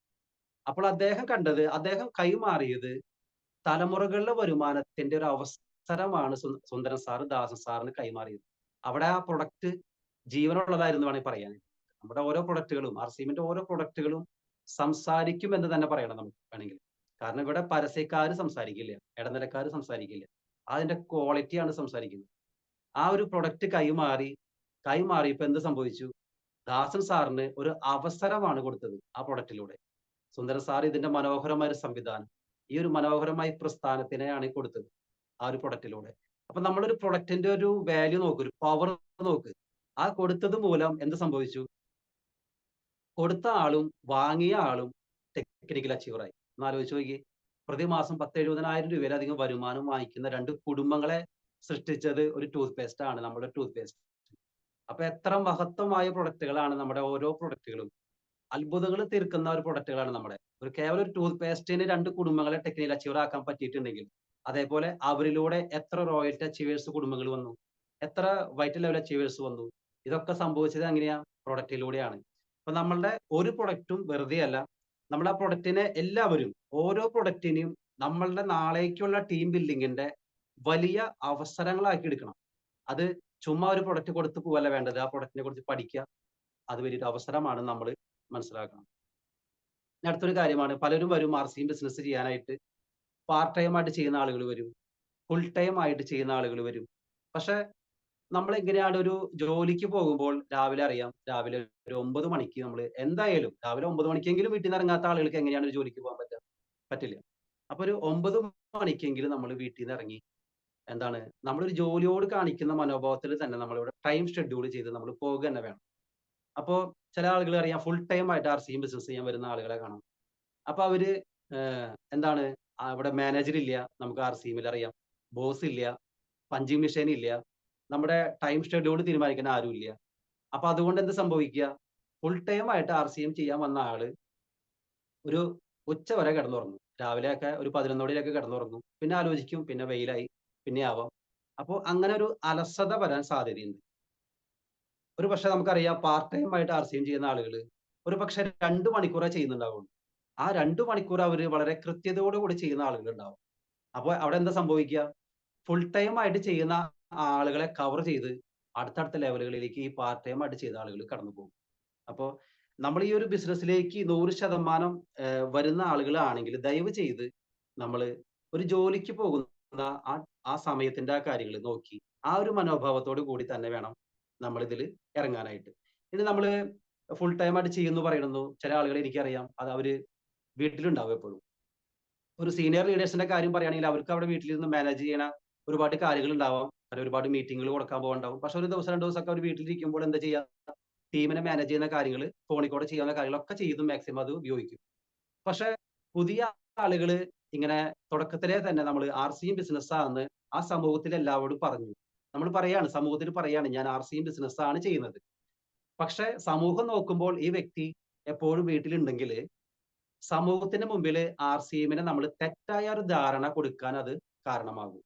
അപ്പോൾ അദ്ദേഹം കൈമാറിയത് തലമുറകളുടെ വരുമാനത്തിന്റെ ഒരു അവസരമാണ് സുന്ദരൻ സാറ് ദാസൻ സാറിന് കൈമാറിയത്. അവിടെ ആ പ്രൊഡക്റ്റ് ജീവനുള്ളതായിരുന്നു വേണമെങ്കിൽ പറയാൻ. നമ്മുടെ ഓരോ പ്രൊഡക്റ്റുകളും, ആർസിഎമ്മിന്റെ ഓരോ പ്രൊഡക്റ്റുകളും സംസാരിക്കും എന്ന് തന്നെ പറയണം നമുക്ക് വേണമെങ്കിൽ. കാരണം ഇവിടെ പരസ്യക്കാര് സംസാരിക്കില്ല, ഇടനിലക്കാര് സംസാരിക്കില്ല, അതിന്റെ ക്വാളിറ്റിയാണ് സംസാരിക്കുന്നത്. ആ ഒരു പ്രൊഡക്റ്റ് കൈമാറിയപ്പോ എന്ത് സംഭവിച്ചു? ദാസൻ സാറിന് ഒരു അവസരമാണ് കൊടുത്തത് ആ പ്രൊഡക്റ്റിലൂടെ. സുന്ദരൻ സാർ ഇതിന്റെ മനോഹരമായ ഒരു സംവിധാനം, ഈ ഒരു മനോഹരമായ പ്രസ്ഥാനത്തിനെയാണ് കൊടുത്തത് ആ ഒരു പ്രൊഡക്റ്റിലൂടെ. അപ്പൊ നമ്മളൊരു പ്രൊഡക്റ്റിന്റെ ഒരു വാല്യൂ നോക്ക്, ഒരു പവർ നോക്ക്. ആ കൊടുത്തത് മൂലം എന്ത് സംഭവിച്ചു? കൊടുത്ത ആളും വാങ്ങിയ ആളും ടെക്നിക്കൽ അച്ചീവറായി. ഒന്ന് ആലോചിച്ച് നോക്കി. പ്രതിമാസം 10,70,000 രൂപയിലധികം വരുമാനം വാങ്ങിക്കുന്ന 2 കുടുംബങ്ങളെ സൃഷ്ടിച്ചത് ഒരു ടൂത്ത് പേസ്റ്റ് ആണ്, നമ്മുടെ ടൂത്ത് പേസ്റ്റ്. അപ്പൊ എത്ര മഹത്വമായ പ്രൊഡക്റ്റുകളാണ് നമ്മുടെ ഓരോ പ്രൊഡക്റ്റുകളും. അത്ഭുതങ്ങൾ തീർക്കുന്ന ഒരു പ്രൊഡക്റ്റുകളാണ് നമ്മുടെ. കേവലം ഒരു ടൂത്ത് പേസ്റ്റിന് 2 കുടുംബങ്ങളെ ടെക്നിക്കൽ അച്ചീവർ ആക്കാൻ പറ്റിയിട്ടുണ്ടെങ്കിൽ, അതേപോലെ അവരിലൂടെ എത്ര റോയൽറ്റി അച്ചീവേഴ്സ് കുടുംബങ്ങൾ വന്നു, എത്ര വൈറ്റൽ ലെവൽ അച്ചീവേഴ്സ് വന്നു. ഇതൊക്കെ സംഭവിച്ചത് എങ്ങനെയാ? പ്രൊഡക്റ്റിലൂടെയാണ്. അപ്പൊ നമ്മളുടെ ഒരു പ്രൊഡക്റ്റും വെറുതെ അല്ല. നമ്മൾ ആ പ്രൊഡക്റ്റിനെ എല്ലാവരും, ഓരോ പ്രൊഡക്റ്റിനെയും നമ്മളുടെ നാളേക്കുള്ള ടീം ബിൽഡിങ്ങിന്റെ വലിയ അവസരങ്ങളാക്കി എടുക്കണം. അത് ചുമ്മാ ഒരു പ്രൊഡക്റ്റ് കൊടുത്ത് പോവല്ല വേണ്ടത്. ആ പ്രൊഡക്റ്റിനെ കുറിച്ച് പഠിക്കുക, അത് വലിയൊരു അവസരമാണ് നമ്മൾ മനസ്സിലാക്കണം. അടുത്തൊരു കാര്യമാണ്, പലരും വരും ആർസിഎം ബിസിനസ് ചെയ്യാനായിട്ട്. പാർട്ട് ടൈം ആയിട്ട് ചെയ്യുന്ന ആളുകൾ വരും, ഫുൾ ടൈം ആയിട്ട് ചെയ്യുന്ന ആളുകൾ വരും. പക്ഷെ നമ്മൾ എങ്ങനെയാണ് ഒരു ജോലിക്ക് പോകുമ്പോൾ രാവിലെ ഒരു 9 മണിക്ക് നമ്മൾ എന്തായാലും രാവിലെ 9 മണിക്കെങ്കിലും വീട്ടിൽ നിന്ന് ഇറങ്ങാത്ത ആളുകൾക്ക് എങ്ങനെയാണ് ഒരു ജോലിക്ക് പോകാൻ പറ്റില്ല. അപ്പൊ ഒരു 9 മണിക്കെങ്കിലും നമ്മൾ വീട്ടിൽ നിന്ന് ഇറങ്ങി നമ്മളൊരു ജോലിയോട് കാണിക്കുന്ന മനോഭാവത്തിൽ തന്നെ നമ്മളിവിടെ ടൈം ഷെഡ്യൂൾ ചെയ്ത് നമ്മൾ പോകുക തന്നെ വേണം. അപ്പോ ചില ആളുകൾ അറിയാം, ഫുൾ ടൈം ആയിട്ട് ആർസിഎം ബിസിനസ് ചെയ്യാൻ വരുന്ന ആളുകളെ കാണാം. അപ്പൊ അവര് ഇവിടെ മാനേജർ ഇല്ല, നമുക്ക് ആർസിഎമ്മിൽ അറിയാം. ബോസ് ഇല്ല, പഞ്ചിങ് മെഷീൻ ഇല്ല, നമ്മുടെ ടൈം ഷെഡ്യൂൾ തീരുമാനിക്കാൻ ആരും ഇല്ല. അപ്പൊ അതുകൊണ്ട് എന്ത് സംഭവിക്കുക? ഫുൾ ടൈം ആയിട്ട് ആർസിഎം ചെയ്യാൻ വന്ന ആള് ഒരു ഉച്ച വരെ കിടന്നുറങ്ങും. രാവിലെയൊക്കെ ഒരു 11 മണിയൊക്കെ കിടന്നുറങ്ങും. പിന്നെ ആലോചിക്കും, പിന്നെ വെയിലായി, പിന്നെ ആവാം. അപ്പോ അങ്ങനെ ഒരു അലസത വരാൻ സാധ്യതയുണ്ട്. ഒരു പക്ഷെ നമുക്കറിയാം, പാർട്ട് ടൈം ആയിട്ട് ആർസിഎം ചെയ്യുന്ന ആളുകൾ ഒരു പക്ഷെ 2 മണിക്കൂറേ ചെയ്യുന്നുണ്ടാവുള്ളൂ. ആ 2 മണിക്കൂർ അവര് വളരെ കൃത്യതയോടുകൂടി ചെയ്യുന്ന ആളുകൾ ഉണ്ടാവും. അപ്പോൾ അവിടെ എന്താ സംഭവിക്കുക? ഫുൾ ടൈം ആയിട്ട് ചെയ്യുന്ന ആളുകളെ കവർ ചെയ്ത് അടുത്തടുത്ത ലെവലുകളിലേക്ക് ഈ പാർട്ട് ടൈം ആയിട്ട് ചെയ്ത ആളുകൾ കടന്നു പോകും. അപ്പോൾ നമ്മൾ ഈ ഒരു ബിസിനസ്സിലേക്ക് 100% വരുന്ന ആളുകളാണെങ്കിൽ ദയവ് ചെയ്ത് നമ്മൾ ഒരു ജോലിക്ക് പോകുന്ന ആ ആ സമയത്തിന്റെ ആ കാര്യങ്ങൾ നോക്കി ആ ഒരു മനോഭാവത്തോട് കൂടി തന്നെ വേണം നമ്മൾ ഇതിൽ ഇറങ്ങാനായിട്ട്. ഇത് നമ്മള് ഫുൾ ടൈം ആയിട്ട് ചെയ്യുന്നു പറയുന്നു. ചില ആളുകളെ എനിക്കറിയാം. അത് അവര് വീട്ടിലുണ്ടാവും എപ്പോഴും. ഒരു സീനിയർ ലീഡേഴ്സിന്റെ കാര്യം പറയുകയാണെങ്കിൽ അവർക്ക് അവിടെ വീട്ടിലിരുന്ന് മാനേജ് ചെയ്യണ ഒരുപാട് കാര്യങ്ങൾ ഉണ്ടാവാം. അല്ലെങ്കിൽ ഒരുപാട് മീറ്റിങ്ങുകൾ കൊടുക്കാൻ പോകാനുണ്ടാവും. പക്ഷെ ഒരു ദിവസം 2 ദിവസമൊക്കെ അവർ വീട്ടിലിരിക്കുമ്പോൾ എന്താ ചെയ്യുക? ടീമിനെ മാനേജ് ചെയ്യുന്ന കാര്യങ്ങൾ ഫോണിൽ കൂടെ ചെയ്യാവുന്ന കാര്യങ്ങളൊക്കെ ചെയ്ത് മാക്സിമം അത് ഉപയോഗിക്കും. പക്ഷെ പുതിയ ആളുകള് ഇങ്ങനെ തുടക്കത്തിലേ തന്നെ നമ്മൾ ആർസിയും ബിസിനസ്സാന്ന് ആ സമൂഹത്തിൽ എല്ലാവരോടും പറഞ്ഞു. നമ്മൾ പറയാണ്, സമൂഹത്തിൽ പറയാണ് ഞാൻ ആർസിയും ബിസിനസ്സാണ് ചെയ്യുന്നത്. പക്ഷെ സമൂഹം നോക്കുമ്പോൾ ഈ വ്യക്തി എപ്പോഴും വീട്ടിലുണ്ടെങ്കില് സമൂഹത്തിന് മുമ്പില് ആർസിഎമ്മിനെ നമ്മൾ തെറ്റായ ഒരു ധാരണ കൊടുക്കാൻ അത് കാരണമാകും.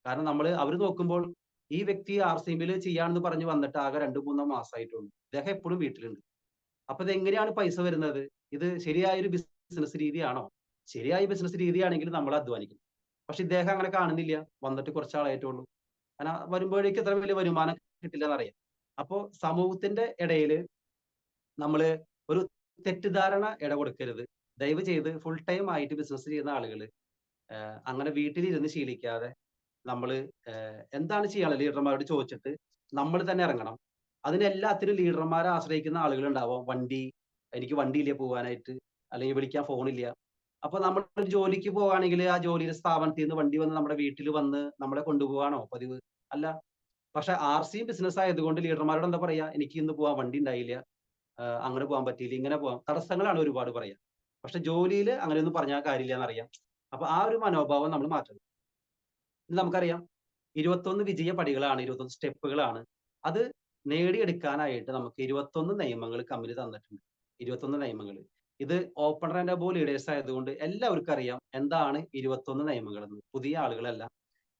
കാരണം അവര് നോക്കുമ്പോൾ ഈ വ്യക്തി ആർസിഎമ്മില് ചെയ്യാന്ന് പറഞ്ഞ് വന്നിട്ട് ആകെ 2-3 മാസമായിട്ടുള്ളൂ. ഇദ്ദേഹം എപ്പോഴും വീട്ടിലുണ്ട്. അപ്പൊ ഇതെങ്ങനെയാണ് പൈസ വരുന്നത്? ഇത് ശരിയായൊരു ബിസിനസ് രീതിയാണോ? ശരിയായ ബിസിനസ് രീതിയാണെങ്കിൽ നമ്മൾ അധ്വാനിക്കണം. പക്ഷെ ഇദ്ദേഹം അങ്ങനെ കാണുന്നില്ല. വന്നിട്ട് കുറച്ച് ആളായിട്ടുള്ളൂ. കാരണം വരുമ്പോഴേക്കും ഇത്ര വലിയ വരുമാനം കിട്ടില്ലെന്നറിയാം. അപ്പോ സമൂഹത്തിന്റെ ഇടയില് നമ്മള് ഒരു തെറ്റിദ്ധാരണ കൊടുക്കരുത്. ദയവ് ചെയ്ത് ഫുൾ ടൈം ആയിട്ട് ബിസിനസ് ചെയ്യുന്ന ആളുകള് അങ്ങനെ വീട്ടിലിരുന്ന് ശീലിക്കാതെ നമ്മള് എന്താണ് ചെയ്യാനുള്ളത് ലീഡർമാരോട് ചോദിച്ചിട്ട് നമ്മൾ തന്നെ ഇറങ്ങണം. അതിനെല്ലാത്തിനും ലീഡർമാരെ ആശ്രയിക്കുന്ന ആളുകളുണ്ടാവാം. എനിക്ക് വണ്ടിയില്ല പോവാനായിട്ട്, അല്ലെങ്കിൽ വിളിക്കാൻ ഫോണില്ല. അപ്പൊ നമ്മൾ ഒരു ജോലിക്ക് പോവാണെങ്കിൽ ആ ജോലിയുടെ സ്ഥാപനത്തിൽ നിന്ന് വണ്ടി വന്ന് നമ്മുടെ വീട്ടിൽ വന്ന് നമ്മളെ കൊണ്ടുപോവാണോ പതിവ്? അല്ല. പക്ഷെ ആർസിയും ബിസിനസ് ആയതുകൊണ്ട് ലീഡർമാരോട് എന്താ പറയാ? എനിക്ക് ഇന്ന് പോവാൻ വണ്ടി ഉണ്ടായില്ല. അങ്ങനെ പോകാൻ പറ്റിയില്ല, ഇങ്ങനെ പോകാം. തടസ്സങ്ങളാണ് ഒരുപാട് പറയാ. പക്ഷെ ജോലിയിൽ അങ്ങനെയൊന്നും പറഞ്ഞാൽ കാര്യമില്ലാന്നറിയാം. അപ്പൊ ആ ഒരു മനോഭാവം നമ്മൾ മാറ്റണം. ഇത് നമുക്കറിയാം 21 വിജയ പടികളാണ്, 21 സ്റ്റെപ്പുകളാണ്. അത് നേടിയെടുക്കാനായിട്ട് നമുക്ക് 21 നിയമങ്ങൾ കമ്പനി തന്നിട്ടുണ്ട്. 21 നിയമങ്ങൾ. ഇത് ഓപ്പണർ ആൻഡ് അബോവ് ലീഡേഴ്സ് ആയതുകൊണ്ട് എല്ലാവർക്കും അറിയാം എന്താണ് 21 നിയമങ്ങളെന്ന്. പുതിയ ആളുകളല്ല.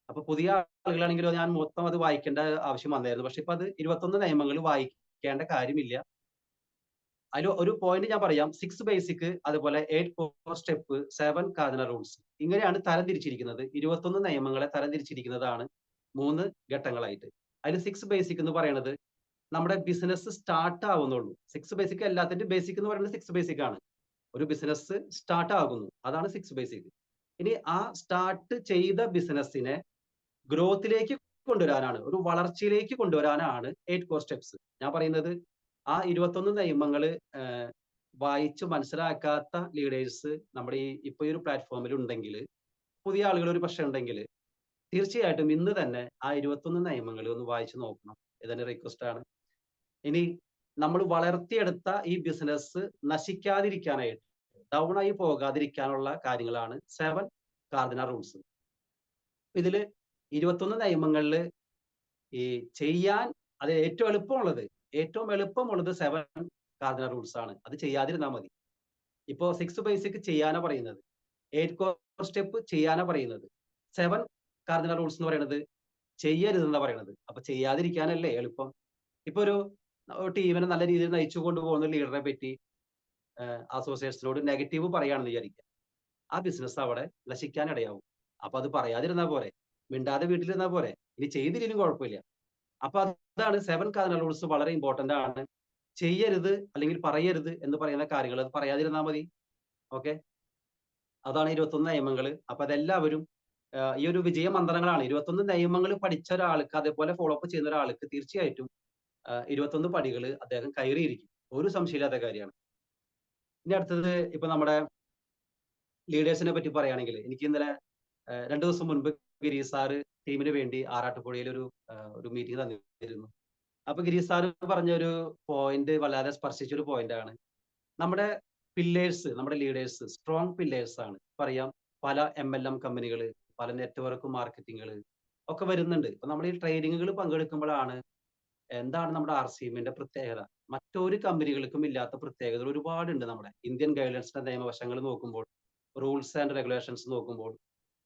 അപ്പൊ പുതിയ ആളുകളാണെങ്കിലോ ഞാൻ മൊത്തം അത് വായിക്കേണ്ട ആവശ്യം വന്നായിരുന്നു. പക്ഷെ ഇപ്പൊ അത് 21 നിയമങ്ങൾ വായിക്കേണ്ട കാര്യമില്ല. അതില് ഒരു പോയിന്റ് ഞാൻ പറയാം. 6 ബേസിക്, അതുപോലെ 8 കോർ സ്റ്റെപ്പ്, 7 കാർഡിനൽ റൂൾസ്. ഇങ്ങനെയാണ് തരംതിരിച്ചിരിക്കുന്നത്. 21 നിയമങ്ങളെ തരംതിരിച്ചിരിക്കുന്നതാണ് 3 ഘട്ടങ്ങളായിട്ട്. അതിൽ 6 ബേസിക് എന്ന് പറയുന്നത് നമ്മുടെ ബിസിനസ് സ്റ്റാർട്ട് ആവുന്നുള്ളൂ. 6 ബേസിക് എല്ലാത്തിന്റെയും ബേസിക് എന്ന് പറയുന്നത് 6 ബേസിക് ആണ്. ഒരു ബിസിനസ് സ്റ്റാർട്ട് ആകുന്നു. അതാണ് 6 ബേസിക്. ഇനി ആ സ്റ്റാർട്ട് ചെയ്ത ബിസിനസ്സിനെ ഗ്രോത്തിലേക്ക് കൊണ്ടുവരാനാണ്, ഒരു വളർച്ചയിലേക്ക് കൊണ്ടുവരാനാണ് 8 കോർ സ്റ്റെപ്സ്. ഞാൻ പറയുന്നത് ആ 21 നിയമങ്ങള് വായിച്ച് മനസ്സിലാക്കാത്ത ലീഡേഴ്സ് നമ്മുടെ ഇപ്പൊ ഈ ഒരു പ്ലാറ്റ്ഫോമിൽ ഉണ്ടെങ്കിൽ, പുതിയ ആളുകൾ ഒരു പക്ഷെ ഉണ്ടെങ്കിൽ തീർച്ചയായിട്ടും ഇന്ന് തന്നെ ആ 21 നിയമങ്ങൾ ഒന്ന് വായിച്ചു നോക്കണം. ഇതെന്റെ റിക്വസ്റ്റ് ആണ്. ഇനി നമ്മൾ വളർത്തിയെടുത്ത ഈ ബിസിനസ് നശിക്കാതിരിക്കാനായിട്ട്, ഡൗൺ ആയി പോകാതിരിക്കാനുള്ള കാര്യങ്ങളാണ് 7 കാർഡിനൽ റൂൾസ്. ഇതില് 21 നിയമങ്ങളില് ഈ ചെയ്യാൻ അത് ഏറ്റവും എളുപ്പമുള്ളത് 7 കാർഡിനൽ റൂൾസ് ആണ്. അത് ചെയ്യാതിരുന്നാൽ മതി. ഇപ്പോ 6 ബേസിക് ചെയ്യാനാ പറയുന്നത്. 8 കോർ സ്റ്റെപ്പ് ചെയ്യാനാ പറയുന്നത്. 7 കാർഡിനൽ റൂൾസ് എന്ന് പറയുന്നത് ചെയ്യരുതെന്നാ പറയണത്. അപ്പൊ ചെയ്യാതിരിക്കാനല്ലേ എളുപ്പം. ഇപ്പൊ ഒരു ടീമിനെ നല്ല രീതിയിൽ നയിച്ചു കൊണ്ടുപോകുന്ന ലീഡറെ പറ്റി അസോസിയേറ്റ്സിനോട് നെഗറ്റീവ് പറയാണെന്ന് വിചാരിക്കുക. ആ ബിസിനസ് അവിടെ നശിക്കാൻ ഇടയാവും. അപ്പൊ അത് പറയാതിരുന്നാ പോരെ? മിണ്ടാതെ വീട്ടിലിരുന്നാ പോരെ? ഇനി ചെയ്തില്ലെങ്കിലും കുഴപ്പമില്ല. അപ്പൊ അതാണ് 7 കാർഡിനൽ റൂൾസ് വളരെ ഇമ്പോർട്ടന്റ് ആണ്. ചെയ്യരുത് അല്ലെങ്കിൽ പറയരുത് എന്ന് പറയുന്ന കാര്യങ്ങൾ പറയാതിരുന്നാ മതി. ഓക്കെ. അതാണ് 21 നിയമങ്ങൾ. അപ്പൊ അതെല്ലാവരും ഈ ഒരു വിജയ മന്ത്രങ്ങളാണ്. 21 നിയമങ്ങൾ പഠിച്ച ഒരാൾക്ക്, അതേപോലെ ഫോളോ അപ്പ് ചെയ്യുന്ന ഒരാൾക്ക് തീർച്ചയായിട്ടും 21 പടികൾ അദ്ദേഹം കയറിയിരിക്കും. ഒരു സംശയമില്ലാത്ത കാര്യമാണ്. ഇനി അടുത്തത് ഇപ്പൊ നമ്മുടെ ലീഡേഴ്സിനെ പറ്റി പറയുകയാണെങ്കിൽ, എനിക്ക് ഇന്നലെ 2 ദിവസം മുൻപ് ഗിരീഷ് സാറ് ടീമിന് വേണ്ടി ആറാട്ടുപുഴയിൽ ഒരു മീറ്റിംഗ് തന്നിരുന്നു. അപ്പൊ ഗിരീഷ് സാറ് പറഞ്ഞൊരു പോയിന്റ് വല്ലാതെ സ്പർശിച്ചൊരു പോയിന്റാണ്. നമ്മുടെ നമ്മുടെ ലീഡേഴ്സ് സ്ട്രോങ് പില്ലേഴ്സ് ആണ്. പറയാം, പല MLM കമ്പനികള്, പല നെറ്റ്വർക്ക് മാർക്കറ്റിങ്ങുകള് ഒക്കെ വരുന്നുണ്ട്. ഇപ്പൊ നമ്മൾ ഈ ട്രെയിനിങ്ങുകൾ പങ്കെടുക്കുമ്പോഴാണ് എന്താണ് നമ്മുടെ ആർസിഎമ്മിന്റെ പ്രത്യേകത. മറ്റൊരു കമ്പനികൾക്കും ഇല്ലാത്ത പ്രത്യേകതകൾ ഒരുപാടുണ്ട്. നമ്മുടെ ഇന്ത്യൻ ഗൈഡൻസിന്റെ നിയമവശങ്ങൾ നോക്കുമ്പോൾ, റൂൾസ് ആൻഡ് റെഗുലേഷൻസ് നോക്കുമ്പോൾ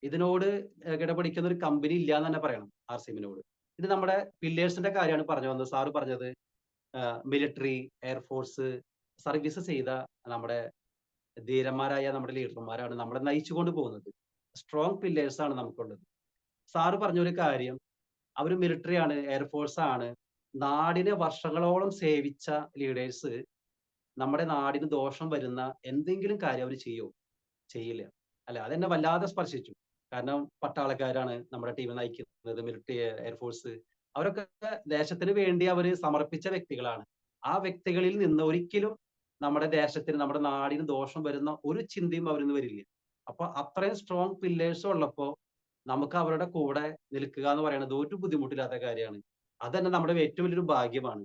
ഇതിനോട് കിടപിടിക്കുന്ന ഒരു കമ്പനി ഇല്ല എന്ന് തന്നെ പറയണം ആർസിഎമ്മിനോട്. ഇത് നമ്മുടെ പില്ലേഴ്സിന്റെ കാര്യമാണ് പറഞ്ഞു വന്നത്. സാറ് പറഞ്ഞത് മിലിറ്ററി, എയർഫോഴ്സ് സർവീസ് ചെയ്ത നമ്മുടെ ധീരന്മാരായ നമ്മുടെ ലീഡർമാരാണ് നമ്മളെ നയിച്ചുകൊണ്ട് പോകുന്നത്. സ്ട്രോങ് പില്ലേഴ്സ് ആണ് നമുക്കുള്ളത്. സാറ് പറഞ്ഞൊരു കാര്യം, അവര് മിലിറ്ററി ആണ്, എയർഫോഴ്സ് ആണ്, നാടിനെ വർഷങ്ങളോളം സേവിച്ച ലീഡേഴ്സ് നമ്മുടെ നാടിന് ദോഷം വരുന്ന എന്തെങ്കിലും കാര്യം അവർ ചെയ്യോ? ചെയ്യില്ല. അല്ല, അതെന്നെ വല്ലാതെ സ്പർശിച്ചു. കാരണം പട്ടാളക്കാരാണ് നമ്മുടെ ടീം നയിക്കുന്നത്, മിലിറ്ററി, എയർഫോഴ്സ്. അവരൊക്കെ ദേശത്തിന് വേണ്ടി അവര് സമർപ്പിച്ച വ്യക്തികളാണ്. ആ വ്യക്തികളിൽ നിന്ന് ഒരിക്കലും നമ്മുടെ ദേശത്തിന്, നമ്മുടെ നാടിന് ദോഷം വരുന്ന ഒരു ചിന്തയും അവരിൽ നിന്ന് വരില്ല. അപ്പൊ അത്രയും സ്ട്രോങ് പില്ലേഴ്സ് ഉള്ളപ്പോ നമുക്ക് അവരുടെ കൂടെ നിൽക്കുക എന്ന് പറയുന്നത് ഒരു ബുദ്ധിമുട്ടില്ലാത്ത കാര്യമാണ്. അതന്നെ നമ്മുടെ ഏറ്റവും വലിയൊരു ഭാഗ്യമാണ്.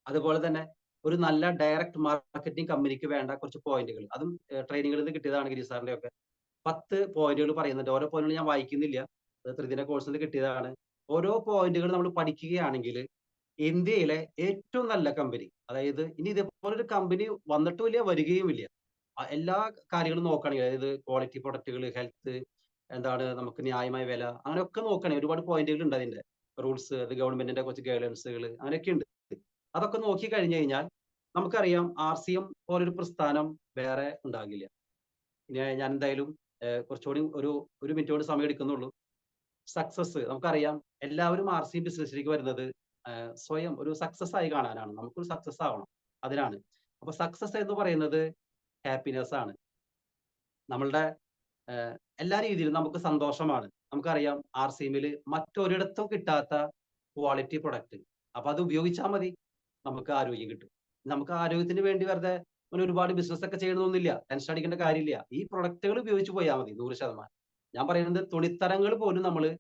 അതുപോലെ തന്നെ ഒരു നല്ല ഡയറക്ട് മാർക്കറ്റിംഗ് കമ്പനിക്ക് വേണ്ട കുറച്ച് പോയിന്റുകൾ, അതും ട്രെയിനിങ്ങിൽ നിന്ന് കിട്ടിയതാണ് ഗിരീഷ് സാറിന്റെ ഒക്കെ. 10 പോയിന്റുകൾ പറയുന്നുണ്ട്. ഓരോ പോയിന്റുകൾ ഞാൻ വായിക്കുന്നില്ല. അത് ത്രിദിന കോഴ്സിൽ നിന്ന് കിട്ടിയതാണ്. ഓരോ പോയിന്റുകൾ നമ്മൾ പഠിക്കുകയാണെങ്കിൽ ഇന്ത്യയിലെ ഏറ്റവും നല്ല കമ്പനി, അതായത് ഇനി ഇതേപോലൊരു കമ്പനി വന്നിട്ടുമില്ല, വരികയുമില്ല. എല്ലാ കാര്യങ്ങളും നോക്കുകയാണെങ്കിൽ, അതായത് ക്വാളിറ്റി പ്രൊഡക്റ്റുകൾ, ഹെൽത്ത്, എന്താണ് നമുക്ക് ന്യായമായ വില, അങ്ങനെയൊക്കെ നോക്കുകയാണെങ്കിൽ ഒരുപാട് പോയിന്റുകൾ ഉണ്ട് അതിന്റെ. റൂൾസ്, അത് ഗവൺമെന്റിന്റെ കുറച്ച് ഗൈഡൻസുകൾ അങ്ങനെയൊക്കെ ഉണ്ട്. അതൊക്കെ നോക്കി കഴിഞ്ഞു കഴിഞ്ഞാൽ നമുക്കറിയാം RCM പോലൊരു പ്രസ്ഥാനം വേറെ ഉണ്ടാകില്ല. ഇനി ഞാൻ എന്തായാലും കുറച്ചുകൂടി ഒരു മിനിറ്റ് കൂടി സമയം എടുക്കുന്നുള്ളൂ. സക്സസ് നമുക്കറിയാം, എല്ലാവരും RCM ബിസിനസ്സിലേക്ക് വരുന്നത് സ്വയം ഒരു സക്സസ് ആയി കാണാനാണ്. നമുക്കൊരു സക്സസ് ആവണം, അതിനാണ്. അപ്പൊ സക്സസ് എന്ന് പറയുന്നത് ഹാപ്പിനെസ് ആണ്. നമ്മളുടെ എല്ലാ രീതിയിലും നമുക്ക് സന്തോഷമാണ്. നമുക്കറിയാം RCMൽ മറ്റൊരിടത്തും കിട്ടാത്ത ക്വാളിറ്റി പ്രൊഡക്റ്റ്. അപ്പൊ അത് ഉപയോഗിച്ചാൽ മതി, നമുക്ക് ആരോഗ്യം കിട്ടും. നമുക്ക് ആരോഗ്യത്തിന് വേണ്ടി വെറുതെ ഒരുപാട് ബിസിനസ് ഒക്കെ ചെയ്യണമെന്നില്ല, ടെൻഷൻ അടിക്കേണ്ട കാര്യമില്ല. ഈ പ്രൊഡക്റ്റുകൾ ഉപയോഗിച്ച് പോയാൽ മതി 100%. ഞാൻ പറയുന്നത് തുണിത്തരങ്ങൾ പോലും നമ്മള്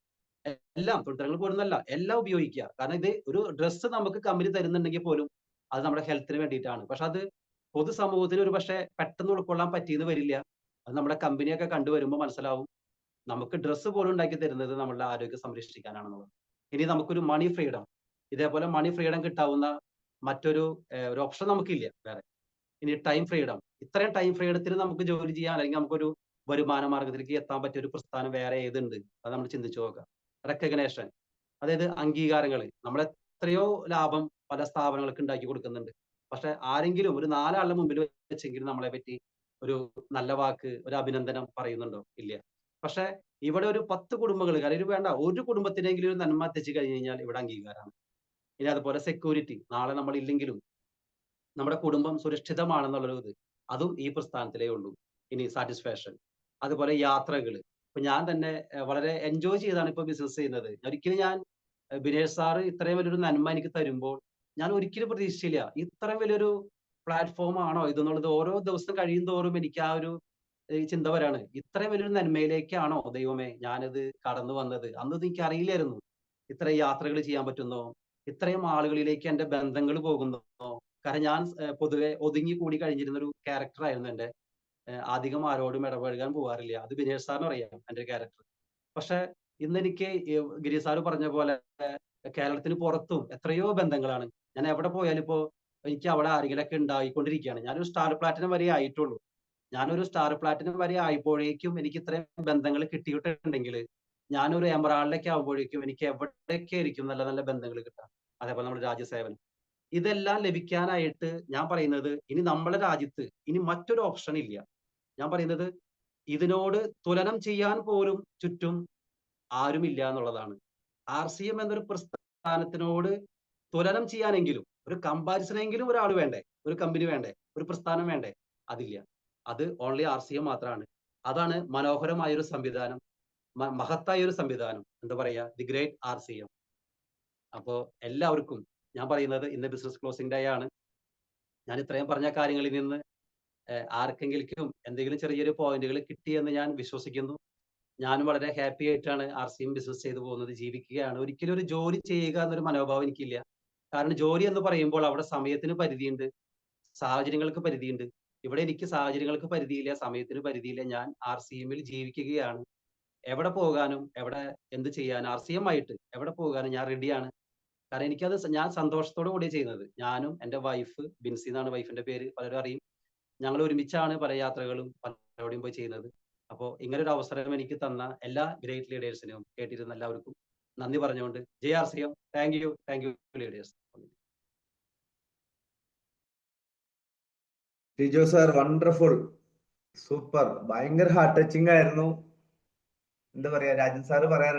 എല്ലാം, തുണിത്തരങ്ങൾ പോലും അല്ല, എല്ലാം ഉപയോഗിക്കുക. കാരണം ഇത് ഒരു ഡ്രസ്സ് നമുക്ക് കമ്പനി തരുന്നുണ്ടെങ്കിൽ പോലും അത് നമ്മുടെ ഹെൽത്തിന് വേണ്ടിയിട്ടാണ്. പക്ഷെ അത് പൊതുസമൂഹത്തിന് ഒരു പക്ഷേ പെട്ടെന്ന് ഉൾക്കൊള്ളാൻ പറ്റിയെന്ന് വരില്ല. അത് നമ്മുടെ കമ്പനിയൊക്കെ കണ്ടുവരുമ്പോൾ മനസ്സിലാവും, നമുക്ക് ഡ്രസ്സ് പോലും ഉണ്ടാക്കി തരുന്നത് നമ്മളുടെ ആരോഗ്യം സംരക്ഷിക്കാനാണെന്നുള്ളത്. ഇനി നമുക്കൊരു മണി ഫ്രീഡം, ഇതേപോലെ മണി ഫ്രീഡം കിട്ടാവുന്ന മറ്റൊരു ഒരു ഓപ്ഷൻ നമുക്കില്ല വേറെ. ഇനി ടൈം ഫ്രീഡം, ഇത്രയും ടൈം ഫ്രീഡത്തിന് നമുക്ക് ജോലി ചെയ്യാൻ, അല്ലെങ്കിൽ നമുക്കൊരു വരുമാന മാർഗത്തിലേക്ക് എത്താൻ പറ്റിയ ഒരു പ്രസ്ഥാനം വേറെ ഏതുണ്ട്? അത് നമ്മൾ ചിന്തിച്ചു നോക്കാം. റെക്കഗ്നേഷൻ, അതായത് അംഗീകാരങ്ങൾ. നമ്മൾ എത്രയോ ലാഭം പല സ്ഥാപനങ്ങൾക്ക് ഉണ്ടാക്കി കൊടുക്കുന്നുണ്ട്. പക്ഷെ ആരെങ്കിലും ഒരു 4 ആളുടെ മുമ്പിൽ വെച്ചെങ്കിലും നമ്മളെ പറ്റി ഒരു നല്ല വാക്ക്, ഒരു അഭിനന്ദനം പറയുന്നുണ്ടോ? ഇല്ല. പക്ഷെ ഇവിടെ ഒരു 10 കുടുംബങ്ങൾ, അല്ലെങ്കിൽ വേണ്ട ഒരു കുടുംബത്തിനെങ്കിലും ഒരു നന്മ എത്തിച്ചു കഴിഞ്ഞു കഴിഞ്ഞാൽ ഇവിടെ അംഗീകാരമാണ്. ഇനി അതുപോലെ സെക്യൂരിറ്റി, നാളെ നമ്മൾ ഇല്ലെങ്കിലും നമ്മുടെ കുടുംബം സുരക്ഷിതമാണെന്നുള്ളൊരു ഇത്, അതും ഈ പ്രസ്ഥാനത്തിലേ ഉള്ളൂ. ഇനി സാറ്റിസ്ഫാക്ഷൻ, അതുപോലെ യാത്രകൾ. ഇപ്പൊ ഞാൻ തന്നെ വളരെ എൻജോയ് ചെയ്താണ് ഇപ്പൊ ബിസിനസ് ചെയ്യുന്നത്. ഒരിക്കലും ഞാൻ ബിനേഷ് സാറ് ഇത്രയും വലിയൊരു നന്മ എനിക്ക് തരുമ്പോൾ ഞാൻ ഒരിക്കലും പ്രതീക്ഷിച്ചില്ല. ഇത്രയും വലിയൊരു പ്ലാറ്റ്ഫോം ആണോ ഇതെന്നുള്ളത് ഓരോ ദിവസം കഴിയുന്തോറും എനിക്ക് ആ ഒരു ചിന്ത വരാണ്. ഇത്രയും വലിയൊരു നന്മയിലേക്കാണോ ദൈവമേ ഞാനിത് കടന്നു വന്നത്? അന്നത് എനിക്ക് അറിയില്ലായിരുന്നു. ഇത്രയും യാത്രകൾ ചെയ്യാൻ പറ്റുന്നോ? ഇത്രയും ആളുകളിലേക്ക് എന്റെ ബന്ധങ്ങൾ പോകുന്നോ? കാരണം ഞാൻ പൊതുവെ ഒതുങ്ങി കൂടി കഴിഞ്ഞിരുന്ന ഒരു ക്യാരക്ടർ ആയിരുന്നു എന്റെ. അധികം ആരോടും ഇടപഴകാൻ പോകാറില്ല. അത് ബിനേഷ് സാറിനും അറിയാം എന്റെ ക്യാരക്ടർ. പക്ഷെ ഇന്നെനിക്ക് ഗിരി സാറ് പറഞ്ഞ പോലെ കേരളത്തിന് പുറത്തും എത്രയോ ബന്ധങ്ങളാണ്. ഞാൻ എവിടെ പോയാലും ഇപ്പോ എനിക്ക് അവിടെ ആരെങ്കിലൊക്കെ ഉണ്ടായിക്കൊണ്ടിരിക്കുകയാണ്. ഞാനൊരു സ്റ്റാർ പ്ലാറ്റിനം വരെ ആയിട്ടുള്ളൂ. ഞാനൊരു സ്റ്റാർ പ്ലാറ്റിനം വരെ ആയപ്പോഴേക്കും എനിക്ക് ഇത്രയും ബന്ധങ്ങൾ കിട്ടിയിട്ടുണ്ടെങ്കിൽ, ഞാനൊരു എമറാൾഡൊക്കെ ആവുമ്പോഴേക്കും എനിക്ക് എവിടെയൊക്കെ ആയിരിക്കും നല്ല നല്ല ബന്ധങ്ങൾ കിട്ടുക. അതേപോലെ നമ്മുടെ രാജ്യസേവനം. ഇതെല്ലാം ലഭിക്കാനായിട്ട് ഞാൻ പറയുന്നത്, ഇനി നമ്മുടെ രാജ്യത്ത് ഇനി മറ്റൊരു ഓപ്ഷൻ ഇല്ല. ഞാൻ പറയുന്നത് ഇതിനോട് തുലനം ചെയ്യാൻ പോലും ചുറ്റും ആരുമില്ല എന്നുള്ളതാണ്. RCM എന്നൊരു പ്രസ്ഥാനത്തിനോട് തുലനം ചെയ്യാനെങ്കിലും, ഒരു കമ്പാരിസണെങ്കിലും ഒരാൾ വേണ്ടേ? ഒരു കമ്പനി വേണ്ടേ? ഒരു പ്രസ്ഥാനം വേണ്ടേ? അതില്ല. അത് ഓൺലി RCM മാത്രമാണ്. അതാണ് മനോഹരമായ ഒരു സംവിധാനം, മഹത്തായ ഒരു സംവിധാനം. എന്താ പറയാ, ദി ഗ്രേറ്റ് RCM. അപ്പോ എല്ലാവർക്കും ഞാൻ പറയുന്നത്, ഇന്ന് ബിസിനസ് ക്ലോസിംഗ് ഡേ ആണ്. ഞാൻ ഇത്രയും പറഞ്ഞ കാര്യങ്ങളിൽ നിന്ന് ആർക്കെങ്കിലും എന്തെങ്കിലും ചെറിയൊരു പോയിന്റുകൾ കിട്ടിയെന്ന് ഞാൻ വിശ്വസിക്കുന്നു. ഞാനും വളരെ ഹാപ്പി ആയിട്ടാണ് RCM ബിസിനസ് ചെയ്തു പോകുന്നത്, ജീവിക്കുകയാണ്. ഒരിക്കലും ഒരു ജോലി ചെയ്യുക എന്നൊരു മനോഭാവം എനിക്കില്ല. കാരണം ജോലി എന്ന് പറയുമ്പോൾ അവിടെ സമയത്തിന് പരിധിയുണ്ട്, സാഹചര്യങ്ങൾക്ക് പരിധിയുണ്ട്. ഇവിടെ എനിക്ക് സാഹചര്യങ്ങൾക്ക് പരിധിയില്ല, സമയത്തിന് പരിധിയില്ല. ഞാൻ RCMൽ ജീവിക്കുകയാണ്. എവിടെ പോകാനും എവിടെ എന്ത് ചെയ്യാനും RCM ആയിട്ട് എവിടെ പോകാനും ഞാൻ റെഡിയാണ്. കാരണം എനിക്കത് ഞാൻ സന്തോഷത്തോടു കൂടിയാണ് ചെയ്യുന്നത്. ഞാനും എന്റെ വൈഫ്, ബിൻസി എന്നാണ് വൈഫിന്റെ പേര്, പലരും അറിയും. ഞങ്ങൾ ഒരുമിച്ചാണ് പല യാത്രകളും പലരോടെയും പോയി ചെയ്യുന്നത്. അപ്പോ ഇങ്ങനൊരു അവസരം എനിക്ക് തന്ന എല്ലാ ഗ്രേറ്റ് ലീഡേഴ്സിനും, കേട്ടിരുന്ന എല്ലാവർക്കും നന്ദി പറഞ്ഞുകൊണ്ട്, ജയ് RCM. Thank you leaders. Tijo sir wonderful, super, ഭയങ്കര ഹാർട്ട് ടച്ചിങ് ആയിരുന്നു. എന്താ പറയാ, രാജൻ സാറ് പറയാറ്